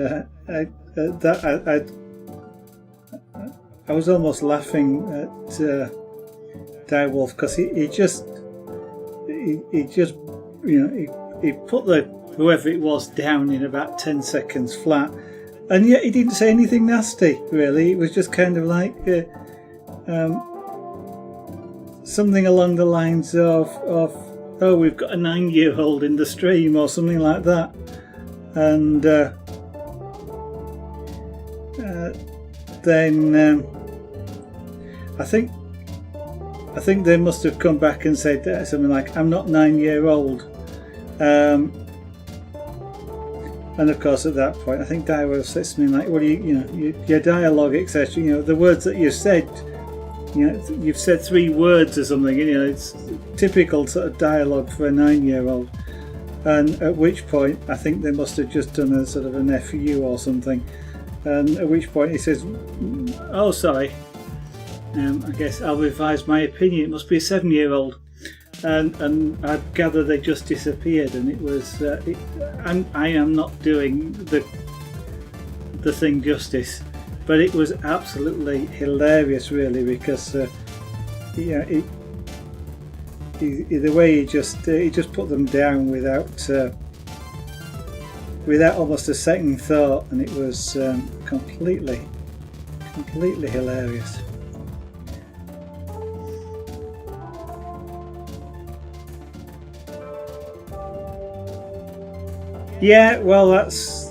I was almost laughing at Direwolf because he just he put whoever it was down in about 10 seconds flat. And yet he didn't say anything nasty, really. It was just kind of like something along the lines of oh, we've got a 9-year-old in the stream, or something like that. And then I think they must have come back and said something like, "I'm not 9-year-old," and of course at that point, I think Direwolf said something like, "Well, your dialogue, etc. The words that you've said, you've said 3 words or something. It's typical sort of dialogue for a 9-year-old." And at which point, I think they must have just done a sort of an FU or something. And at which point he says, "Oh, sorry. I guess I'll revise my opinion. It must be a 7-year-old." And I gather they just disappeared. And it was. I am not doing the thing justice, but it was absolutely hilarious, really, because the way he just put them down without almost a second thought, and it was completely hilarious. Yeah, well, that's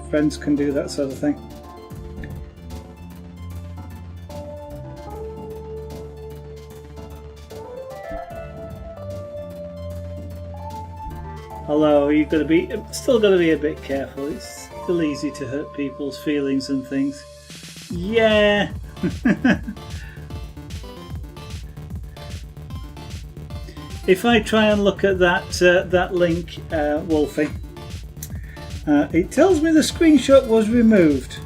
friends can do that sort of thing. Although you've still got to be a bit careful. It's still easy to hurt people's feelings and things. Yeah. If I try and look at that link, Wolfie, it tells me the screenshot was removed.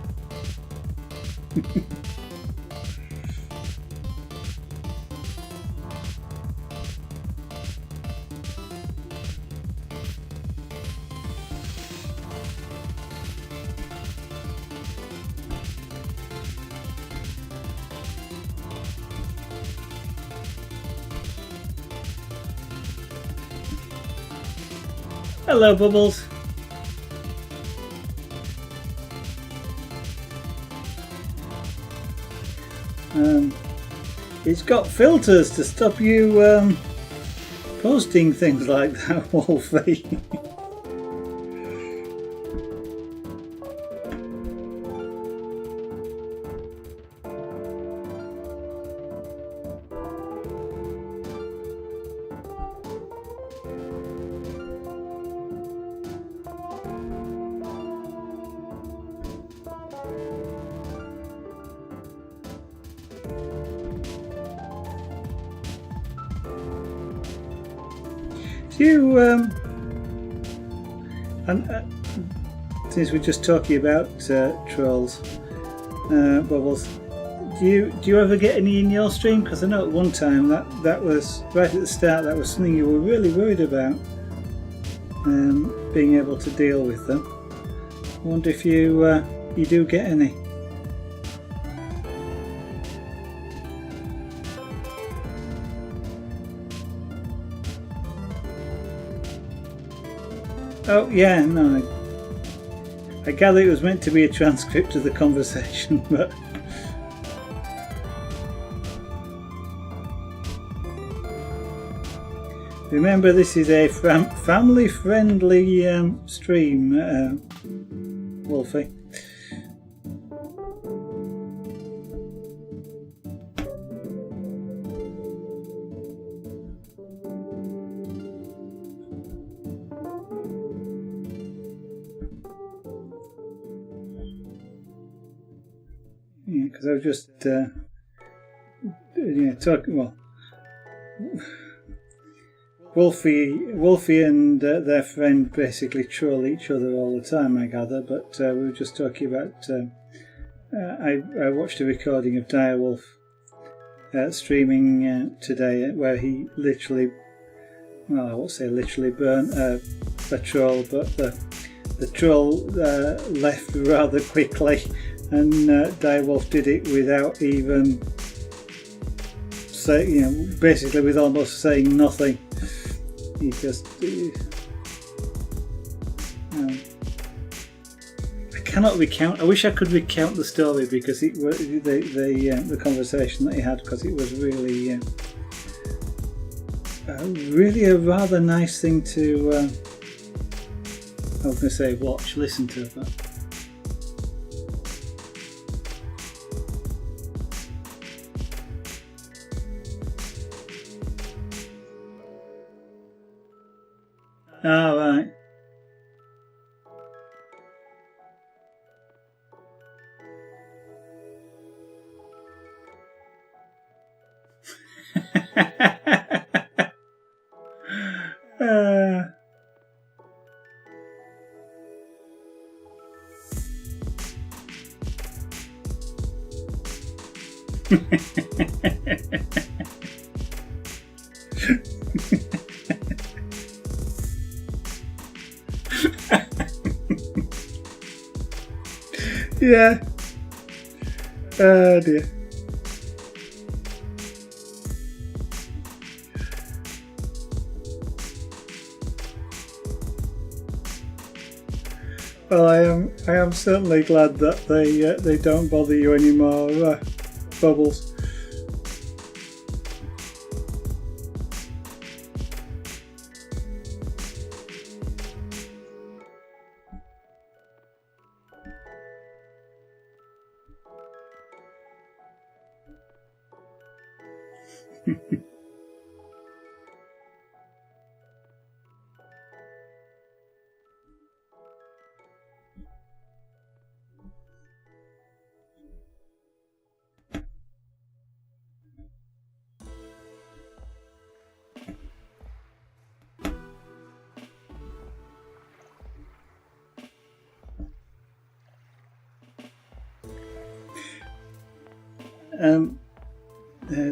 Hello, Bubbles. It's got filters to stop you posting things like that, Wolfie. Since we're just talking about trolls, Bubbles, do you ever get any in your stream? Because I know at one time that was right at the start. That was something you were really worried about, being able to deal with them. I wonder if you do get any. Oh yeah, no. I gather it was meant to be a transcript of the conversation, but remember, this is a family-friendly stream, Wolfie. Because I was just talking. Well, Wolfie and their friend basically troll each other all the time, I gather. But we were just talking about. I watched a recording of Direwolf streaming today, where he literally, well, I won't say literally burnt a troll, but the troll left rather quickly. And Direwolf did it without even basically with almost saying nothing. He just, I cannot recount. I wish I could recount the story because it was the conversation that he had, because it was really, really a rather nice thing to. I was going to say listen to, but. Oh, right. uh, yeah. Oh dear. Well, I am certainly glad that they don't bother you anymore, Bubbles.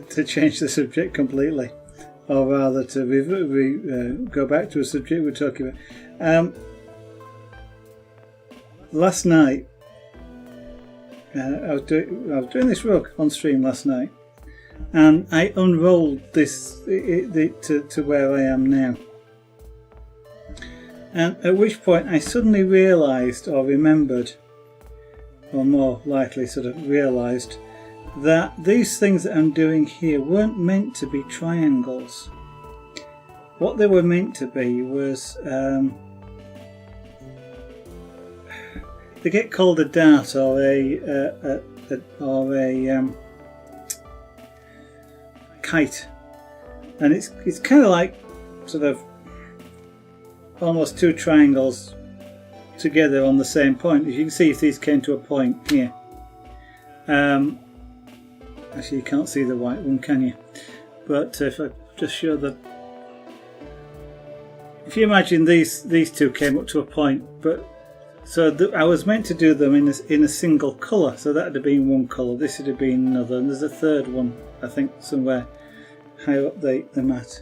To change the subject completely, or rather to go back to a subject we're talking about. Last night, I was doing this rug on stream last night, and I unrolled this to where I am now. And at which point I suddenly realised, or remembered, or more likely sort of realised, that these things that I'm doing here weren't meant to be triangles. What they were meant to be was, they get called a dart or a kite, and it's kind of like sort of almost two triangles together on the same point. As you can see, if these came to a point here. Actually, you can't see the white one, can you? But if I just show the... If you imagine these two came up to a point, but... So I was meant to do them in a single colour, so that would have been one colour, this would have been another, and there's a third one, I think, somewhere higher up the mat.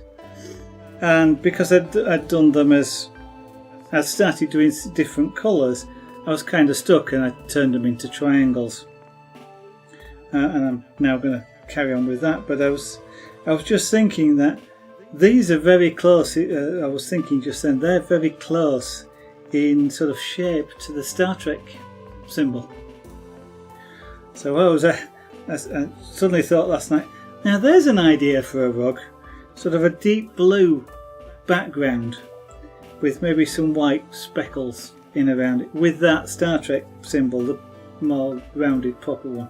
And because I'd done them as... I'd started doing different colours, I was kind of stuck, and I turned them into triangles. And I'm now going to carry on with that. But I was just thinking that these are very close. I was thinking just then they're very close in sort of shape to the Star Trek symbol. So I suddenly thought last night, now there's an idea for a rug, sort of a deep blue background with maybe some white speckles in around it, with that Star Trek symbol, the more rounded, proper one.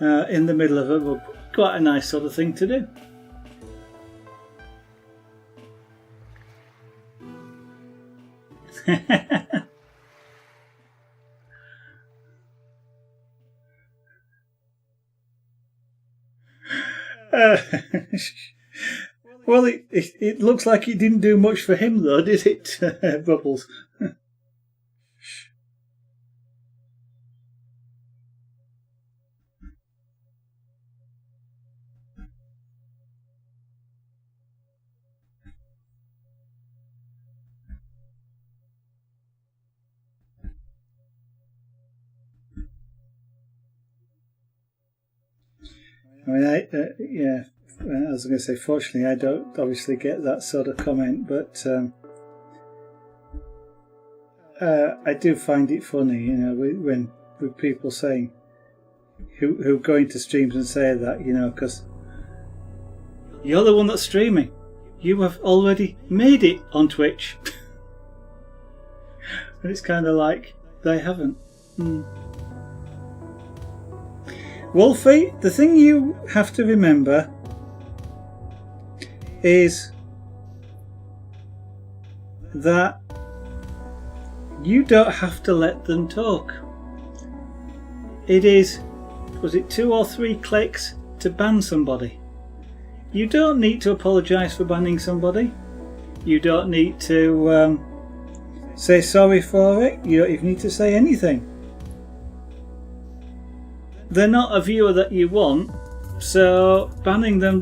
In the middle of a rug. Quite a nice sort of thing to do. Well, it looks like it didn't do much for him though, did it, Bubbles? I mean, yeah, I was going to say, fortunately, I don't obviously get that sort of comment, but I do find it funny, you know, when with people saying, who go into streams and say that, you know, because you're the one that's streaming. You have already made it on Twitch. And it's kind of like, they haven't. Wolfie, the thing you have to remember is that you don't have to let them talk. It is, was it 2 or 3 clicks to ban somebody? You don't need to apologise for banning somebody. You don't need to say sorry for it. You don't even need to say anything. They're not a viewer that you want, so banning them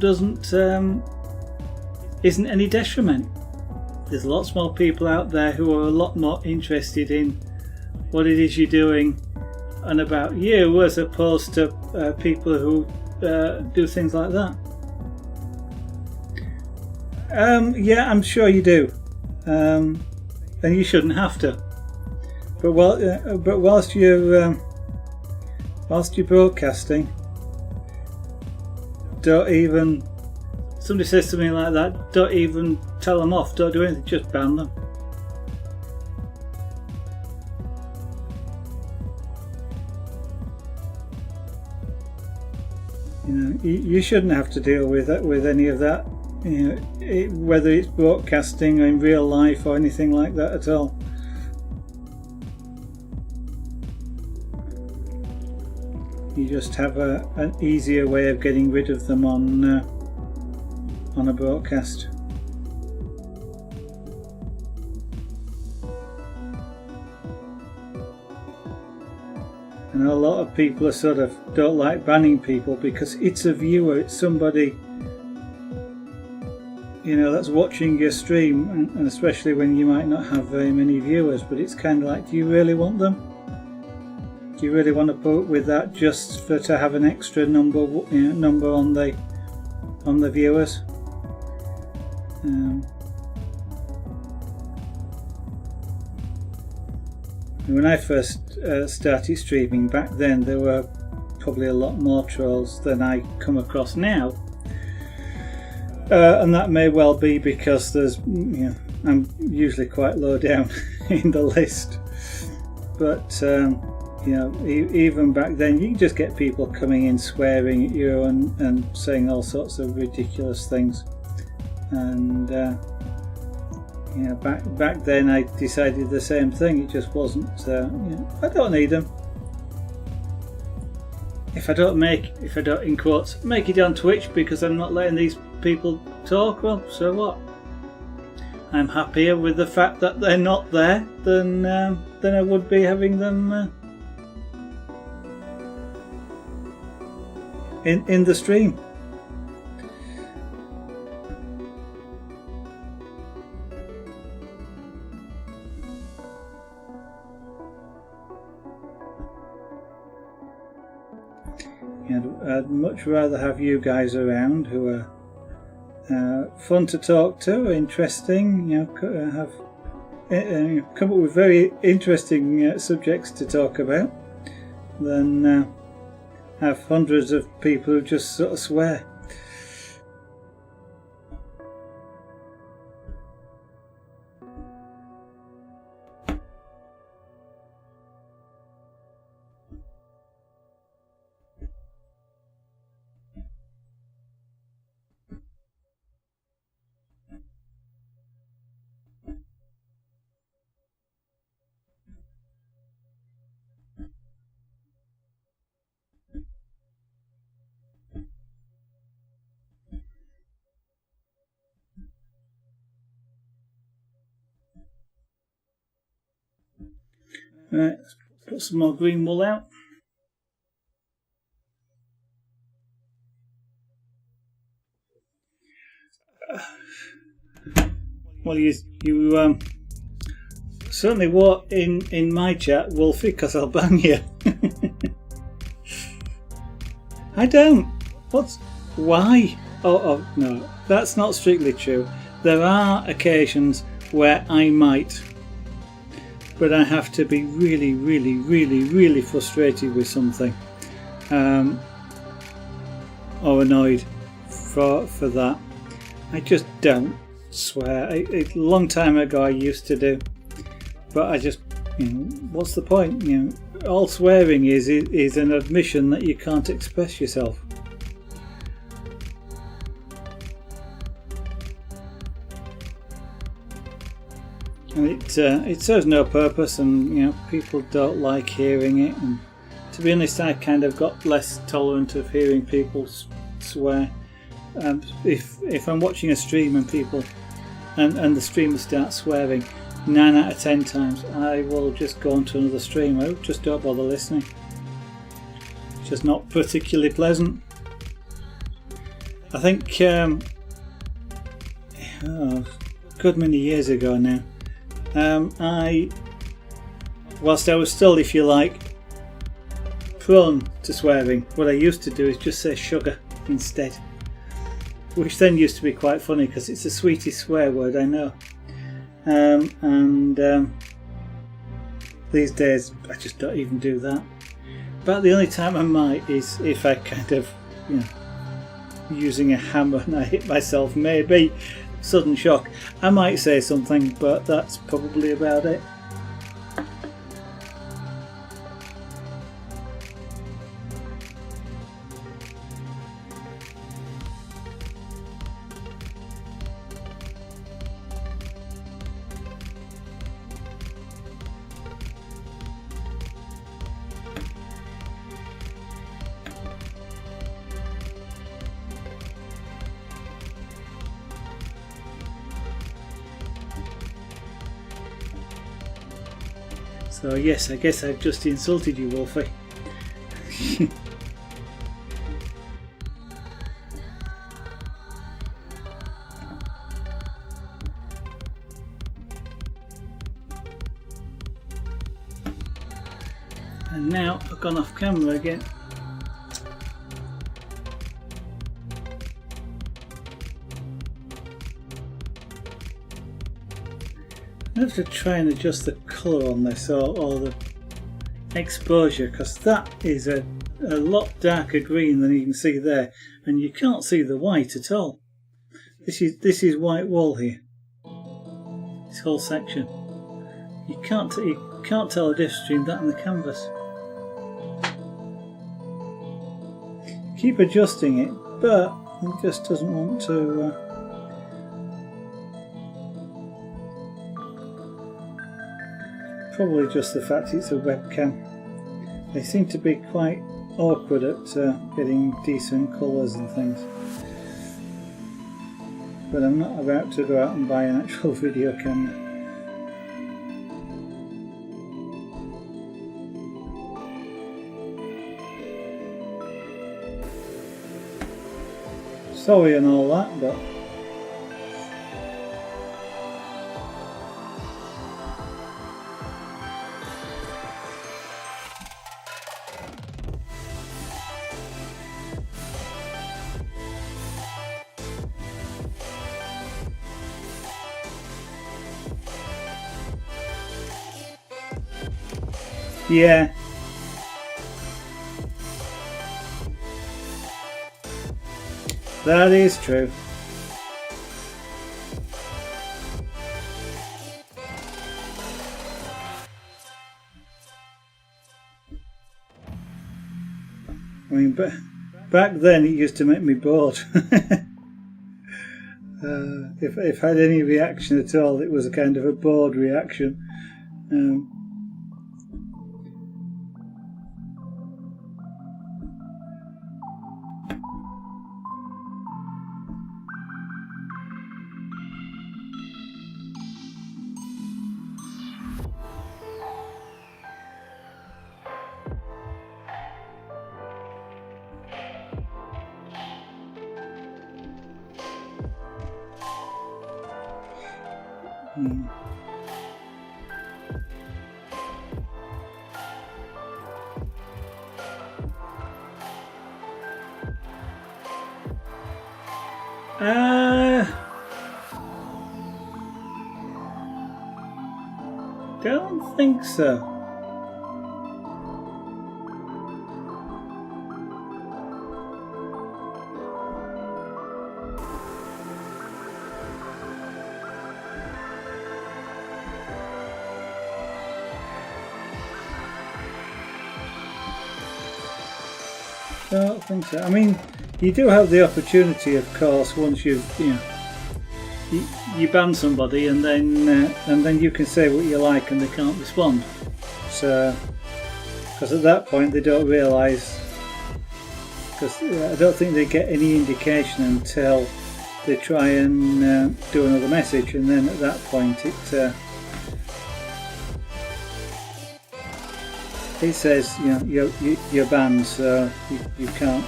isn't any detriment. There's lots more people out there who are a lot more interested in what it is you're doing and about you, as opposed to people who do things like that. Yeah, I'm sure you do, and you shouldn't have to. But whilst you're broadcasting, don't even. Somebody says something like that, don't even tell them off, don't do anything, just ban them. You know, you shouldn't have to deal with any of that. You know, whether it's broadcasting or in real life or anything like that at all. You just have an easier way of getting rid of them on a broadcast. And a lot of people are sort of don't like banning people because it's a viewer, it's somebody, you know, that's watching your stream, and especially when you might not have very many viewers. But it's kind of like, do you really want them? Do you really want to put up with that just to have an extra number on the viewers? When I first started streaming back then, there were probably a lot more trolls than I come across now, and that may well be because I'm usually quite low down in the list. But even back then, you can just get people coming in swearing at you and saying all sorts of ridiculous things. And back then I decided the same thing. It just wasn't. I don't need them. If I don't in quotes make it on Twitch because I'm not letting these people talk, well, so what? I'm happier with the fact that they're not there than I would be having them in the stream. I'd much rather have you guys around who are fun to talk to, interesting, have come up with very interesting subjects to talk about, than have hundreds of people who just sort of swear. Right, let's put some more green wool out. Well, you certainly won't in my chat, Wolfie, because I'll ban you. I don't. Why? Oh no, that's not strictly true. There are occasions where I might, but I have to be really, really, really, really frustrated with something, or annoyed for that. I just don't swear. A long time ago I used to do, but I just, what's the point? All swearing is an admission that you can't express yourself. and it serves no purpose, and you know, people don't like hearing it. And to be honest, I kind of got less tolerant of hearing people swear. If I'm watching a stream and people and the streamer starts swearing, 9 out of 10 times I will just go on to another stream. I just don't bother listening. It's just not particularly pleasant. I think a good many years ago now, whilst I was still, if you like, prone to swearing, what I used to do is just say sugar instead, which then used to be quite funny because it's the sweetest swear word I know. These days I just don't even do that. But the only time I might is if I kind of, you know, using a hammer and I hit myself, maybe sudden shock, I might say something, but that's probably about it. So yes, I guess I've just insulted you, Wolfie. And now I've gone off camera again. I have to try and adjust the colour on this or the exposure, because that is a lot darker green than you can see there, and you can't see the white at all. This is white wall here. This whole section. You can't tell the difference between that and the canvas. Keep adjusting it, but it just doesn't want to. Probably just the fact it's a webcam. They seem to be quite awkward at getting decent colours and things. But I'm not about to go out and buy an actual video camera. Sorry and all that, but yeah. That is true. I mean, back then it used to make me bored. If I had any reaction at all, it was a kind of a bored reaction. Don't think so. Don't think so. I mean, you do have the opportunity, of course, once you've, you ban somebody, and then you can say what you like, and they can't respond. So, because at that point they don't realise. Because I don't think they get any indication until they try and do another message, and then at that point it says, you know, you're banned, so you can't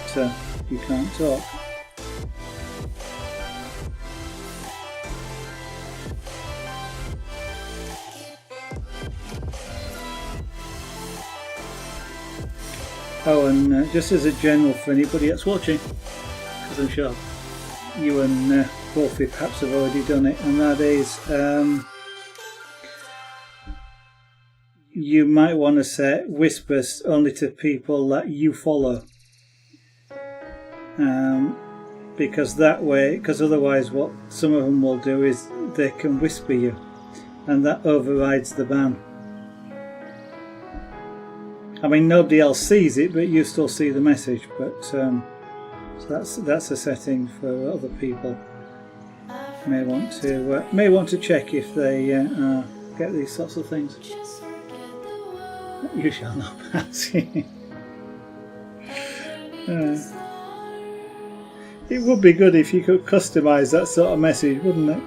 talk. Oh, and just as a general for anybody that's watching, because I'm sure you and Wolfie perhaps have already done it, and that is you might want to set whispers only to people that you follow, because otherwise what some of them will do is they can whisper you, and that overrides the ban. I mean, nobody else sees it, but you still see the message. But so that's a setting for other people. May want to check if they get these sorts of things. You shall not pass. It would be good if you could customise that sort of message, wouldn't it?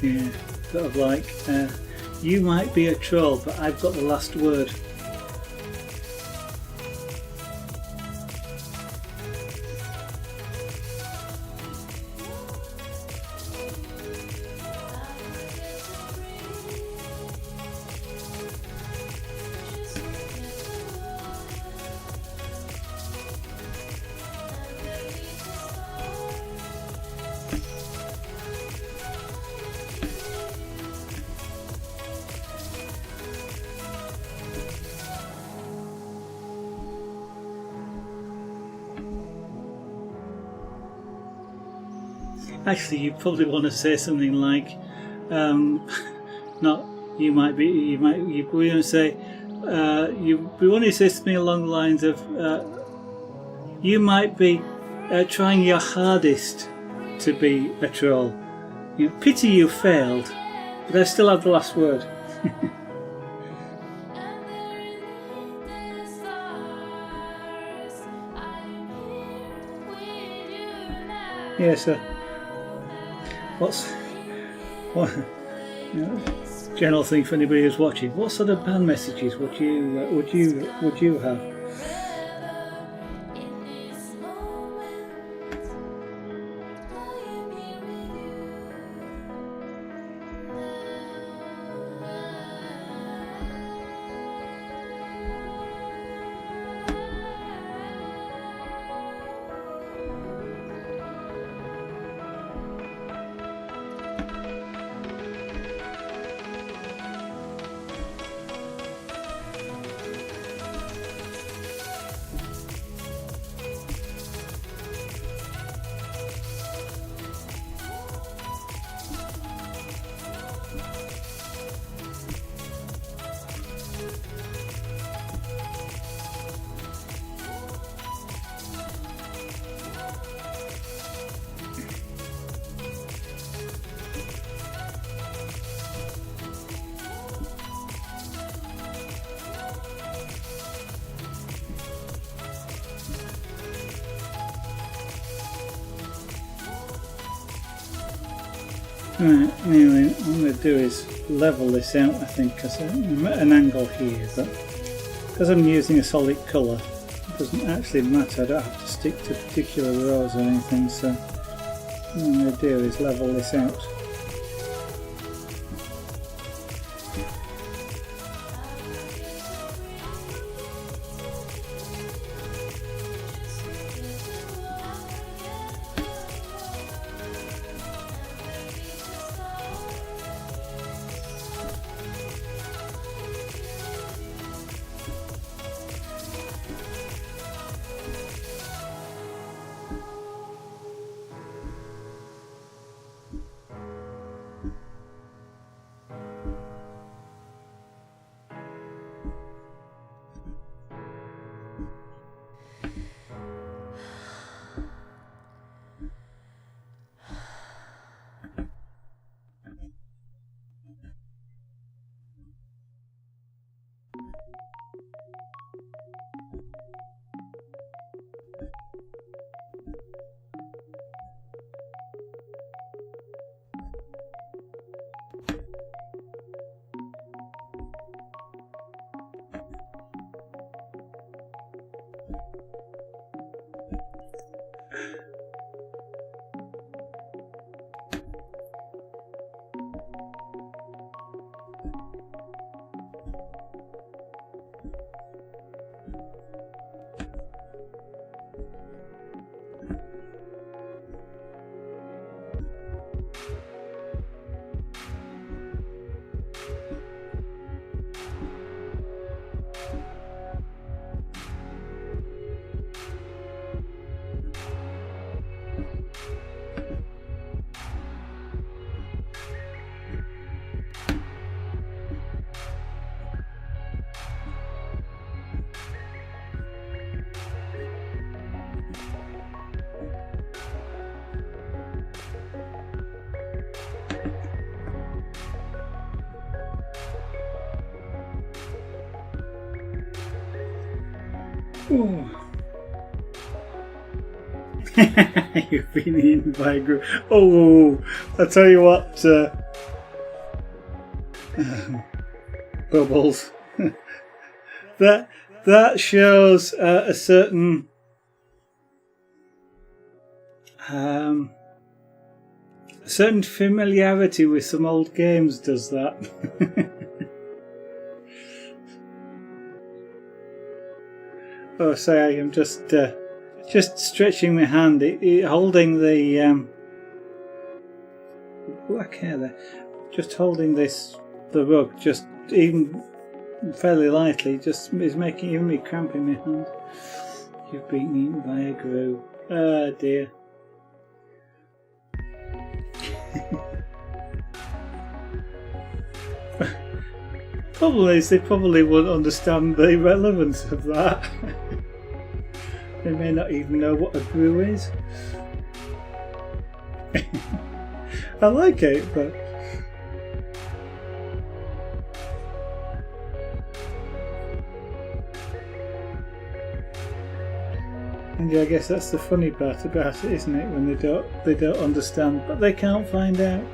Yeah, sort of like, you might be a troll, but I've got the last word. Actually, you probably want to say something like, not you might be, we want to say, we want to say something along the lines of, you might be trying your hardest to be a troll. You know, pity you failed, but I still have the last word. Yeah, so general thing for anybody who's watching, what sort of ban messages would you have? Right, anyway, what I'm going to do is level this out, I think, because I'm at an angle here, but because I'm using a solid colour, it doesn't actually matter. I don't have to stick to particular rows or anything, so what I'm going to do is level this out. Ooh. You've been eaten by a group. Oh, I tell you what, Bubbles. that shows a certain familiarity with some old games. Does that? Oh, sorry, I'm just stretching my hand, holding the black hair there. Just holding the rug, just even fairly lightly, just is giving me cramp in my hand. You've been eaten by a grue. Ah, dear. Problem is, they probably wouldn't understand the relevance of that. They may not even know what a grue is. I like it, but and yeah, I guess that's the funny part about it, isn't it? When they don't understand, but they can't find out.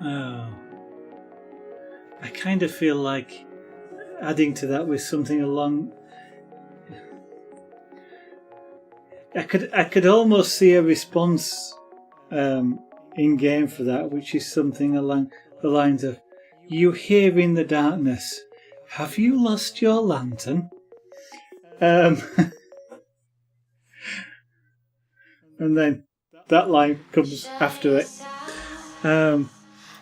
Oh, I kind of feel like adding to that with something along. I could almost see a response in game for that, which is something along the lines of, "You hear in the darkness, have you lost your lantern?" And then that line comes after it.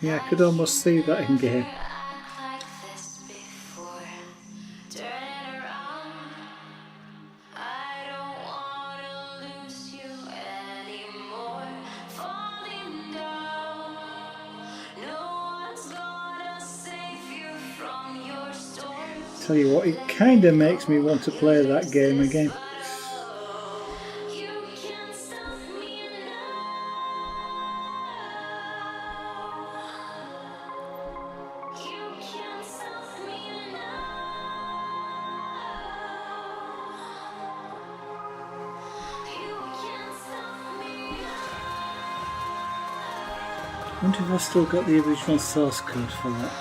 Yeah, I could almost see that in game. Tell you what, it kind of makes me want to play that game again. I wonder if I've still got the original source code for that.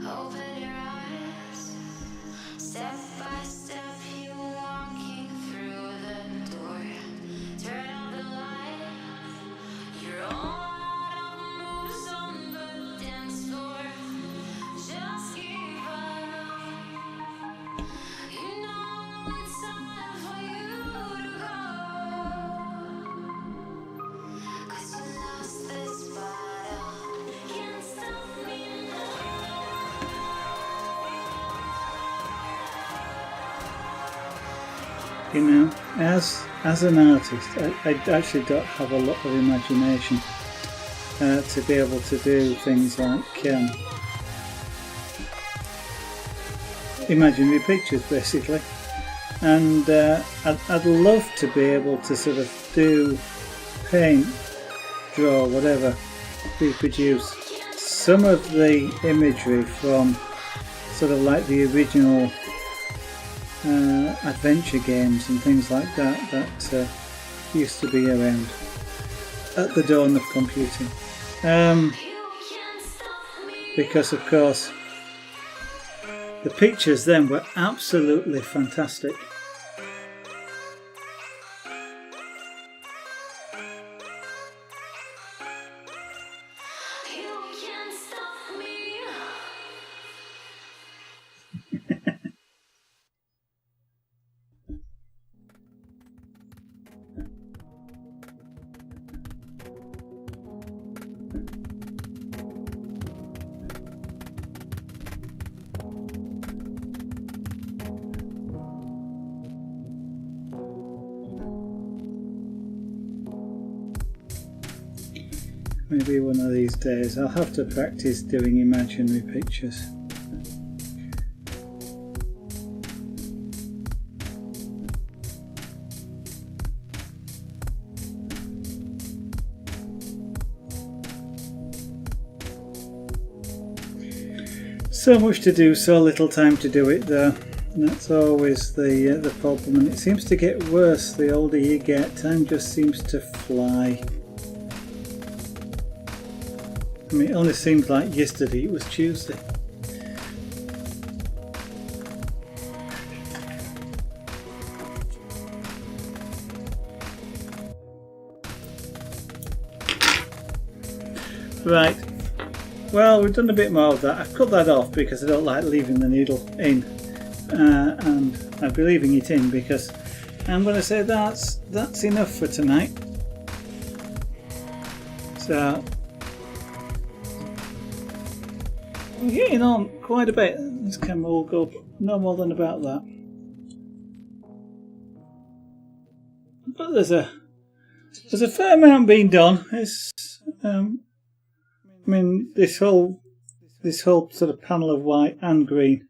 Open your eyes, step by step, you walking through the door. Turn on the light, you're all out of moves on the dance floor. Just give up, you know it's time for you to go. 'Cause you lost this battle, can't stop me now. You know, as an artist, I actually don't have a lot of imagination to be able to do things like imaginary pictures, basically. And I'd love to be able to sort of do paint, draw, whatever, reproduce some of the imagery from sort of like the original adventure games and things like that used to be around at the dawn of computing. Because of course the pictures then were absolutely fantastic. Maybe one of these days I'll have to practice doing imaginary pictures. So much to do, so little time to do it though. And that's always the problem, and it seems to get worse the older you get. Time just seems to fly. I mean, it only seems like yesterday it was Tuesday. Right, well, we've done a bit more of that. I've cut that off because I don't like leaving the needle in, and I'll be leaving it in because I'm going to say that's enough for tonight. So we're getting on quite a bit. This camera will go no more than about that. But there's a fair amount being done. It's I mean, this whole sort of panel of white and green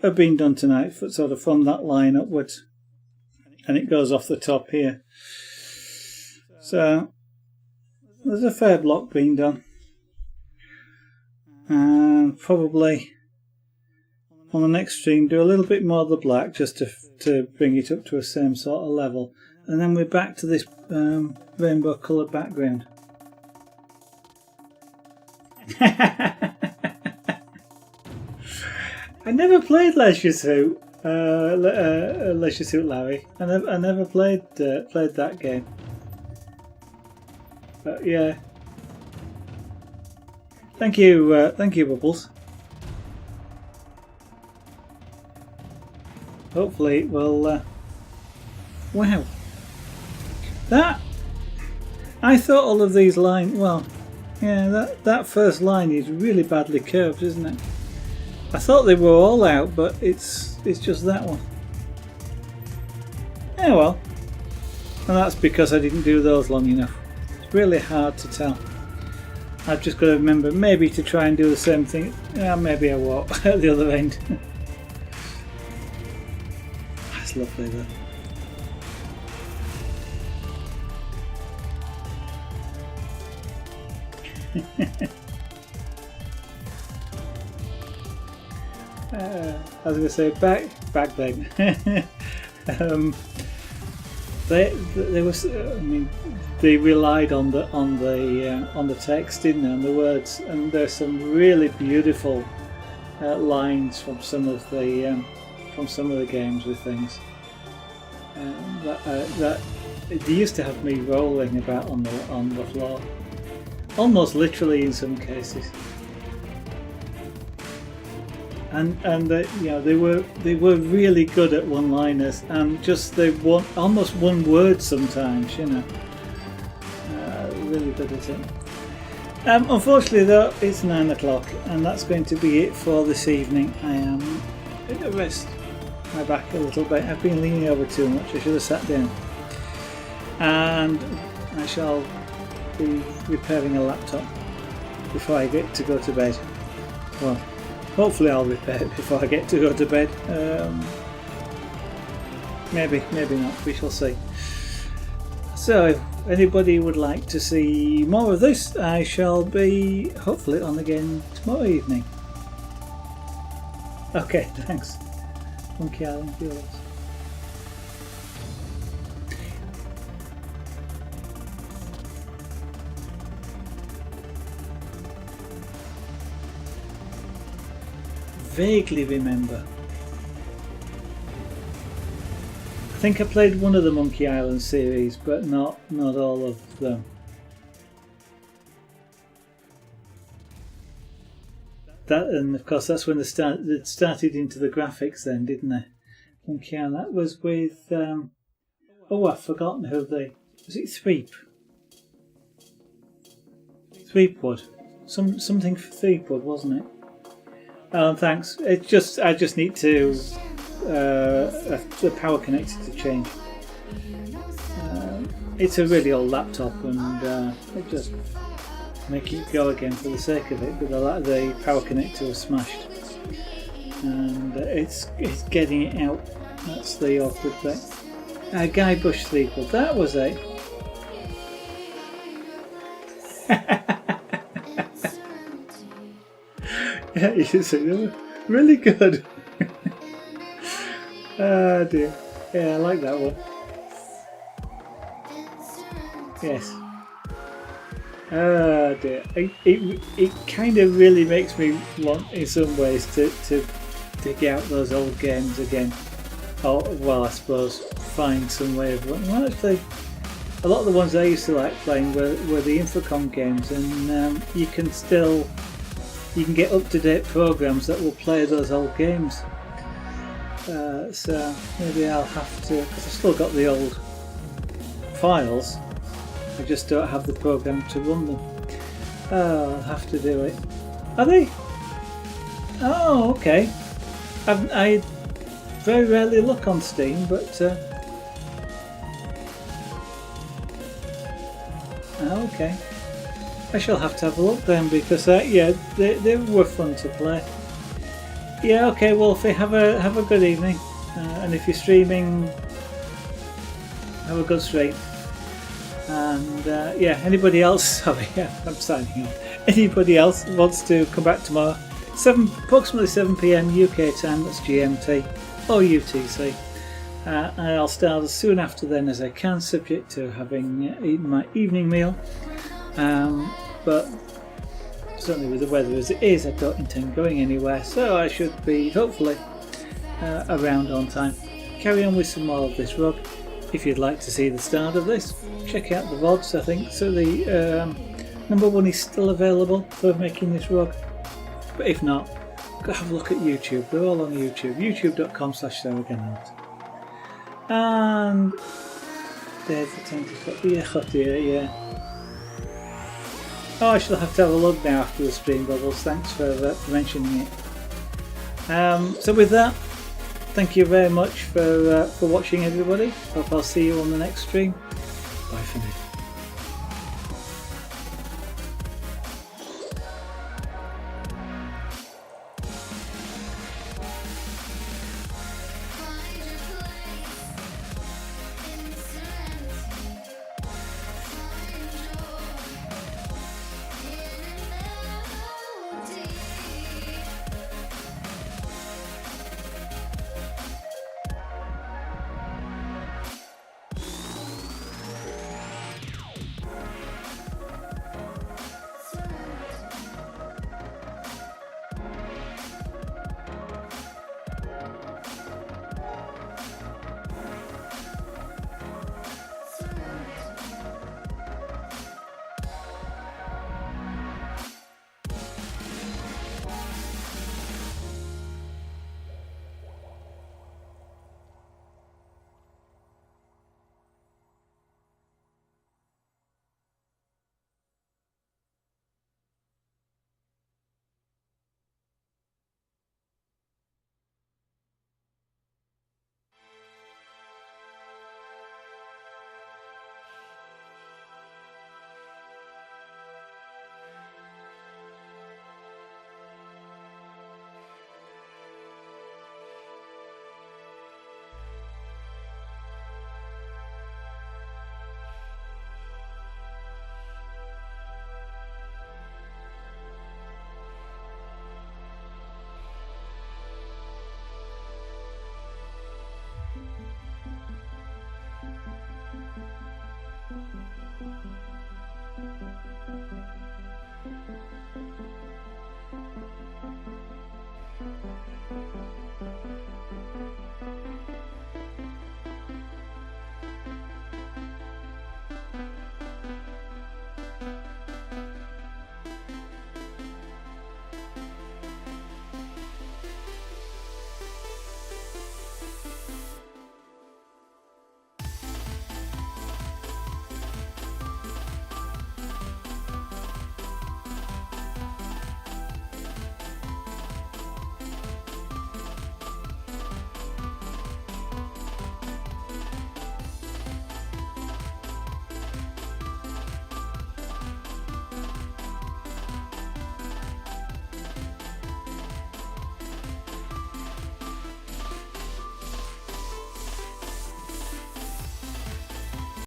have been done tonight, sort of from that line upwards, and it goes off the top here. So there's a fair block being done. And probably on the next stream do a little bit more of the black just to bring it up to a same sort of level, and then we're back to this rainbow coloured background. I never played Leisure Suit Larry. I never played that game. But yeah. Thank you, Bubbles. Hopefully it will. Wow, that I thought all of these lines. Well, yeah, that first line is really badly curved, isn't it? I thought they were all out, but it's just that one. Yeah, well, and that's because I didn't do those long enough. It's really hard to tell. I've just got to remember maybe to try and do the same thing. Yeah, maybe I won't at the other end. That's lovely though. I was going to say back then. They was. I mean, they relied on the text, didn't they, on the words, and there's some really beautiful lines from some of the games with things. That they used to have me rolling about on the floor, almost literally in some cases. And you know, they were really good at one-liners, and just they want almost one word sometimes, you know. Really good at it. Unfortunately though, it's 9 o'clock and that's going to be it for this evening. I am going to rest my back a little bit. I've been leaning over too much. I should have sat down. And I shall be repairing a laptop before I get to go to bed. Well, hopefully I'll repair it before I get to go to bed. Maybe not. We shall see. So if anybody would like to see more of this, I shall be hopefully on again tomorrow evening. Okay, thanks. Monkey Island viewers. vaguely remember. I think I played one of the Monkey Island series, but not all of them. That, and of course that's when they started into the graphics then, didn't they? Monkey Island. That was with oh, I've forgotten who they. Was it Threep? Threepwood. Something for Threepwood, wasn't it? Thanks. It's just I just need to the power connector to change. It's a really old laptop, and it just make it go again for the sake of it. But the power connector was smashed, and it's getting it out. That's the awkward bit. Guy Bush Threepwood. That was it. Yeah, you should say they were really good. Oh dear. Yeah, I like that one. Yes. Oh dear. It kind of really makes me want, in some ways, to dig out those old games again. Or, well, I suppose, find some way of... Well, actually, a lot of the ones I used to like playing were the Infocom games, and you can get up-to-date programs that will play those old games. So maybe I'll have to, because I've still got the old files, I just don't have the program to run them. Oh, I'll have to do it. Are they? Oh, okay. I very rarely look on Steam, but okay. I shall have to have a look then, because yeah, they were fun to play. Yeah, okay, Wolfie, have a good evening, and if you're streaming, have a good stream. And yeah, anybody else? Sorry, I'm signing off. Anybody else wants to come back tomorrow? Approximately 7 PM UK time. That's GMT or UTC. And I'll start as soon after then as I can, subject to having eaten my evening meal. But certainly with the weather as it is, I don't intend going anywhere, so I should be hopefully around on time. Carry on with some more of this rug. If you'd like to see the start of this, check out the VODs. I think so. The number one is still available for making this rug, but if not, go have a look at YouTube. They're all on YouTube. youtube.com/SarahGannett. And there's the tentacle. Yeah. Oh, I shall have to have a look now after the stream, Bubbles. Thanks for mentioning it. So with that, thank you very much for watching, everybody. Hope I'll see you on the next stream. Bye for now.